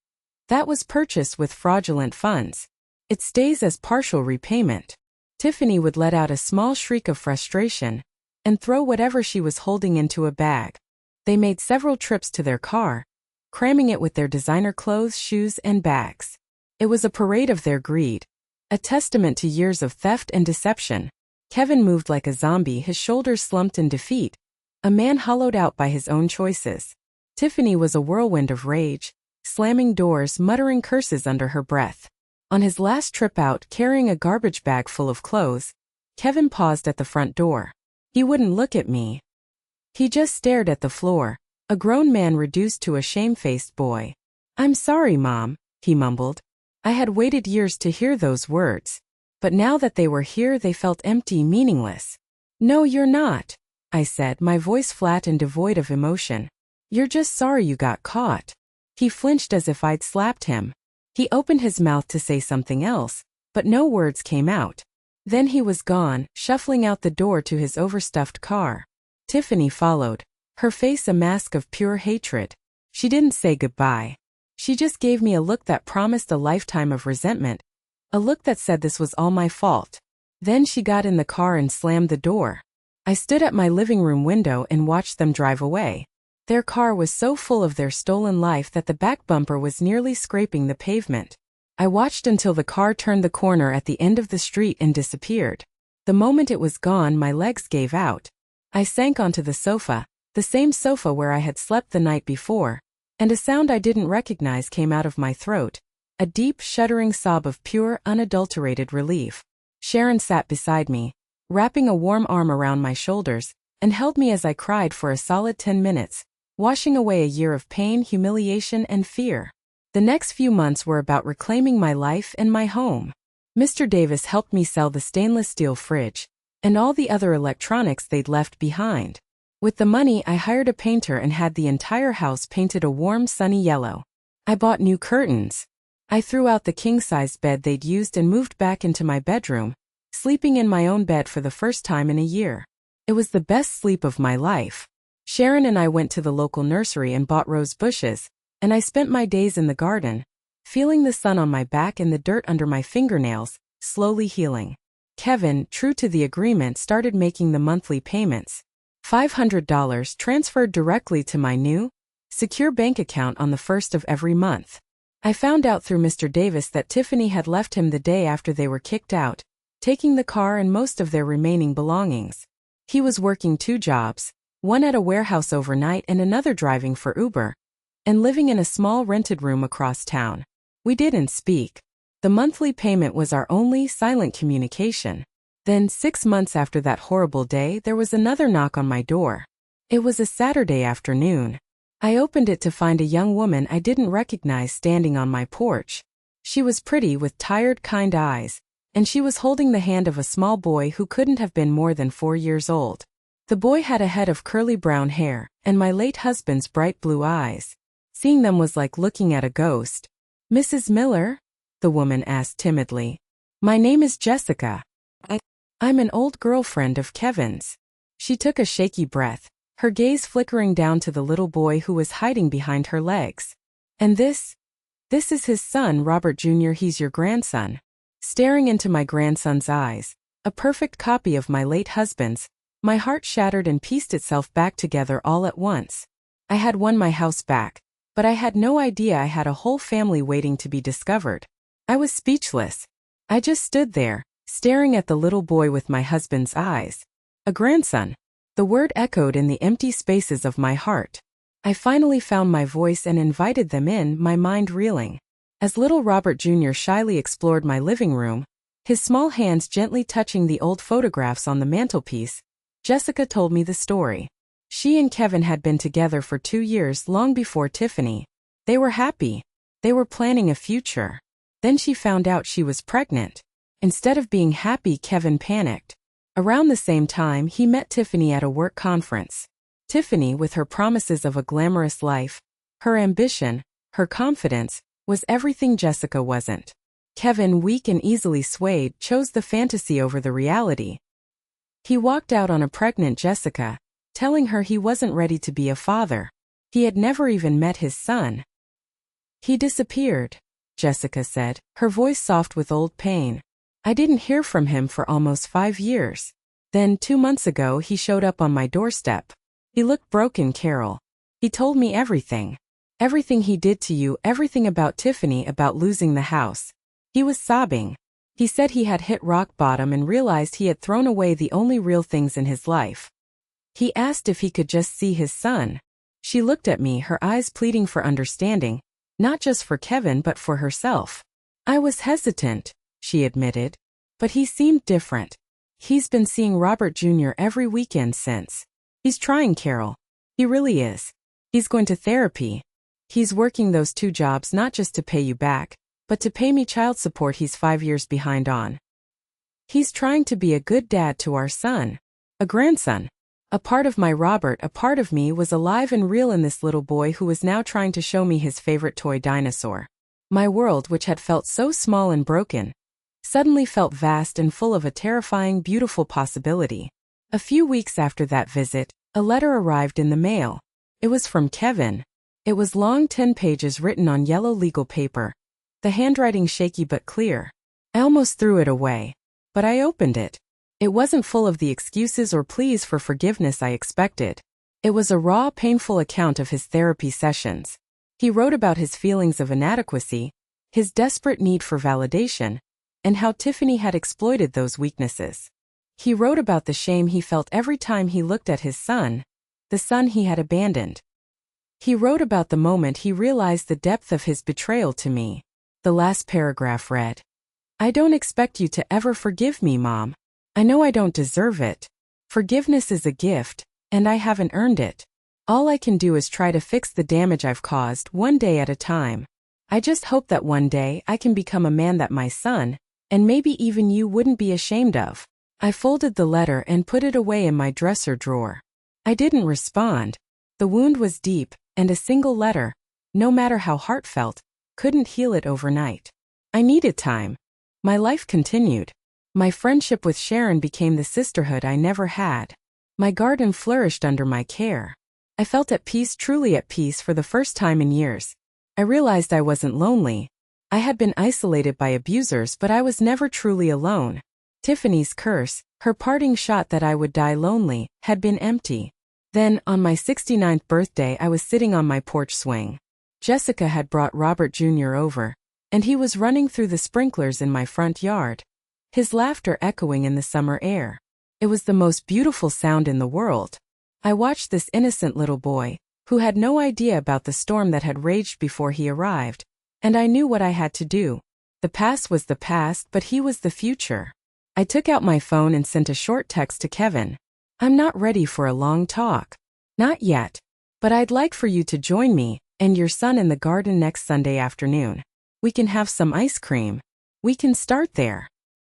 "That was purchased with fraudulent funds. It stays as partial repayment." Tiffany would let out a small shriek of frustration and throw whatever she was holding into a bag. They made several trips to their car, cramming it with their designer clothes, shoes, and bags. It was a parade of their greed, a testament to years of theft and deception. Kevin moved like a zombie, his shoulders slumped in defeat, a man hollowed out by his own choices. Tiffany was a whirlwind of rage, slamming doors, muttering curses under her breath. On his last trip out, carrying a garbage bag full of clothes, Kevin paused at the front door. He wouldn't look at me. He just stared at the floor, a grown man reduced to a shamefaced boy. "I'm sorry, Mom," he mumbled. I had waited years to hear those words. But now that they were here, they felt empty, meaningless. "No, you're not," I said, my voice flat and devoid of emotion. "You're just sorry you got caught." He flinched as if I'd slapped him. He opened his mouth to say something else, but no words came out. Then he was gone, shuffling out the door to his overstuffed car. Tiffany followed, her face a mask of pure hatred. She didn't say goodbye. She just gave me a look that promised a lifetime of resentment, a look that said this was all my fault. Then she got in the car and slammed the door. I stood at my living room window and watched them drive away. Their car was so full of their stolen life that the back bumper was nearly scraping the pavement. I watched until the car turned the corner at the end of the street and disappeared. The moment it was gone, my legs gave out. I sank onto the sofa, the same sofa where I had slept the night before, and a sound I didn't recognize came out of my throat, a deep, shuddering sob of pure, unadulterated relief. Sharon sat beside me, wrapping a warm arm around my shoulders, and held me as I cried for a solid 10 minutes, washing away a year of pain, humiliation, and fear. The next few months were about reclaiming my life and my home. Mr. Davis helped me sell the stainless steel fridge and all the other electronics they'd left behind. With the money, I hired a painter and had the entire house painted a warm, sunny yellow. I bought new curtains. I threw out the king-sized bed they'd used and moved back into my bedroom, sleeping in my own bed for the first time in a year. It was the best sleep of my life. Sharon and I went to the local nursery and bought rose bushes, and I spent my days in the garden, feeling the sun on my back and the dirt under my fingernails, slowly healing. Kevin, true to the agreement, started making the monthly payments. $500 transferred directly to my new, secure bank account on the first of every month. I found out through Mr. Davis that Tiffany had left him the day after they were kicked out, taking the car and most of their remaining belongings. He was working 2 jobs, one at a warehouse overnight and another driving for Uber, and living in a small rented room across town. We didn't speak. The monthly payment was our only silent communication. Then 6 months after that horrible day, there was another knock on my door. It was a Saturday afternoon. I opened it to find a young woman I didn't recognize standing on my porch. She was pretty with tired, kind eyes, and she was holding the hand of a small boy who couldn't have been more than 4 years old. The boy had a head of curly brown hair, and my late husband's bright blue eyes. Seeing them was like looking at a ghost. "Mrs. Miller?" the woman asked timidly. "My name is Jessica. I'm an old girlfriend of Kevin's." She took a shaky breath, her gaze flickering down to the little boy who was hiding behind her legs. "And this is his son, Robert Jr. He's your grandson." Staring into my grandson's eyes, a perfect copy of my late husband's, my heart shattered and pieced itself back together all at once. I had won my house back, but I had no idea I had a whole family waiting to be discovered. I was speechless. I just stood there, staring at the little boy with my husband's eyes. A grandson. The word echoed in the empty spaces of my heart. I finally found my voice and invited them in, my mind reeling. As little Robert Jr. shyly explored my living room, his small hands gently touching the old photographs on the mantelpiece, Jessica told me the story. She and Kevin had been together for 2 years, long before Tiffany. They were happy. They were planning a future. Then she found out she was pregnant. Instead of being happy, Kevin panicked. Around the same time, he met Tiffany at a work conference. Tiffany, with her promises of a glamorous life, her ambition, her confidence, was everything Jessica wasn't. Kevin, weak and easily swayed, chose the fantasy over the reality. He walked out on a pregnant Jessica, telling her he wasn't ready to be a father. He had never even met his son. "He disappeared," Jessica said, her voice soft with old pain. "I didn't hear from him for almost 5 years. Then 2 months ago he showed up on my doorstep. He looked broken, Carol. He told me everything. Everything he did to you, everything about Tiffany, about losing the house." He was sobbing. He said he had hit rock bottom and realized he had thrown away the only real things in his life. He asked if he could just see his son. She looked at me, her eyes pleading for understanding, not just for Kevin but for herself. "I was hesitant," she admitted. "But he seemed different. He's been seeing Robert Jr. every weekend since. He's trying, Carol. He really is. He's going to therapy. He's working those 2 jobs not just to pay you back, but to pay me child support he's 5 years behind on. He's trying to be a good dad to our son. A grandson. A part of my Robert, a part of me, was alive and real in this little boy who was now trying to show me his favorite toy dinosaur. My world, which had felt so small and broken, suddenly felt vast and full of a terrifying, beautiful possibility. A few weeks after that visit, a letter arrived in the mail. It was from Kevin. It was long, 10 pages written on yellow legal paper, the handwriting shaky but clear. I almost threw it away. But I opened it. It wasn't full of the excuses or pleas for forgiveness I expected. It was a raw, painful account of his therapy sessions. He wrote about his feelings of inadequacy, his desperate need for validation, and how Tiffany had exploited those weaknesses. He wrote about the shame he felt every time he looked at his son, the son he had abandoned. He wrote about the moment he realized the depth of his betrayal to me. The last paragraph read, "I don't expect you to ever forgive me, Mom. I know I don't deserve it. Forgiveness is a gift, and I haven't earned it. All I can do is try to fix the damage I've caused, one day at a time. I just hope that one day I can become a man that my son, and maybe even you, wouldn't be ashamed of." I folded the letter and put it away in my dresser drawer. I didn't respond. The wound was deep, and a single letter, no matter how heartfelt, couldn't heal it overnight. I needed time. My life continued. My friendship with Sharon became the sisterhood I never had. My garden flourished under my care. I felt at peace, truly at peace, for the first time in years. I realized I wasn't lonely. I had been isolated by abusers, but I was never truly alone. Tiffany's curse, her parting shot that I would die lonely, had been empty. Then, on my 69th birthday, I was sitting on my porch swing. Jessica had brought Robert Jr. over, and he was running through the sprinklers in my front yard, his laughter echoing in the summer air. It was the most beautiful sound in the world. I watched this innocent little boy, who had no idea about the storm that had raged before he arrived, and I knew what I had to do. The past was the past, but he was the future. I took out my phone and sent a short text to Kevin. I'm not ready for a long talk. Not yet. But I'd like for you to join me and your son in the garden next Sunday afternoon. We can have some ice cream. We can start there.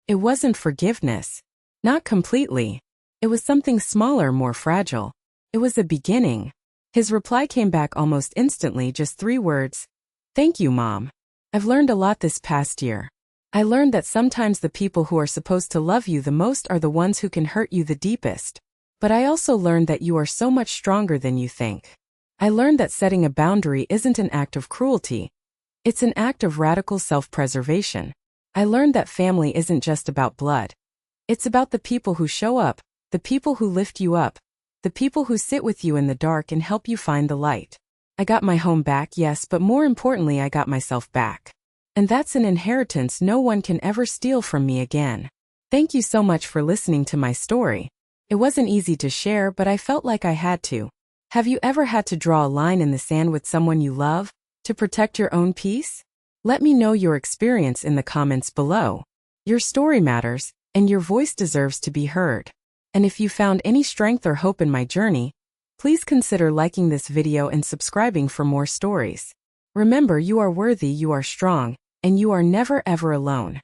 It wasn't forgiveness. Not completely. It was something smaller, more fragile. It was a beginning. His reply came back almost instantly, just 3 words. Thank you, Mom. I've learned a lot this past year. I learned that sometimes the people who are supposed to love you the most are the ones who can hurt you the deepest. But I also learned that you are so much stronger than you think. I learned that setting a boundary isn't an act of cruelty. It's an act of radical self-preservation. I learned that family isn't just about blood. It's about the people who show up, the people who lift you up, the people who sit with you in the dark and help you find the light. I got my home back, yes, but more importantly, I got myself back. And that's an inheritance no one can ever steal from me again. Thank you so much for listening to my story. It wasn't easy to share, but I felt like I had to. Have you ever had to draw a line in the sand with someone you love to protect your own peace? Let me know your experience in the comments below. Your story matters, and your voice deserves to be heard. And if you found any strength or hope in my journey, please consider liking this video and subscribing for more stories. Remember, you are worthy, you are strong, and you are never ever alone.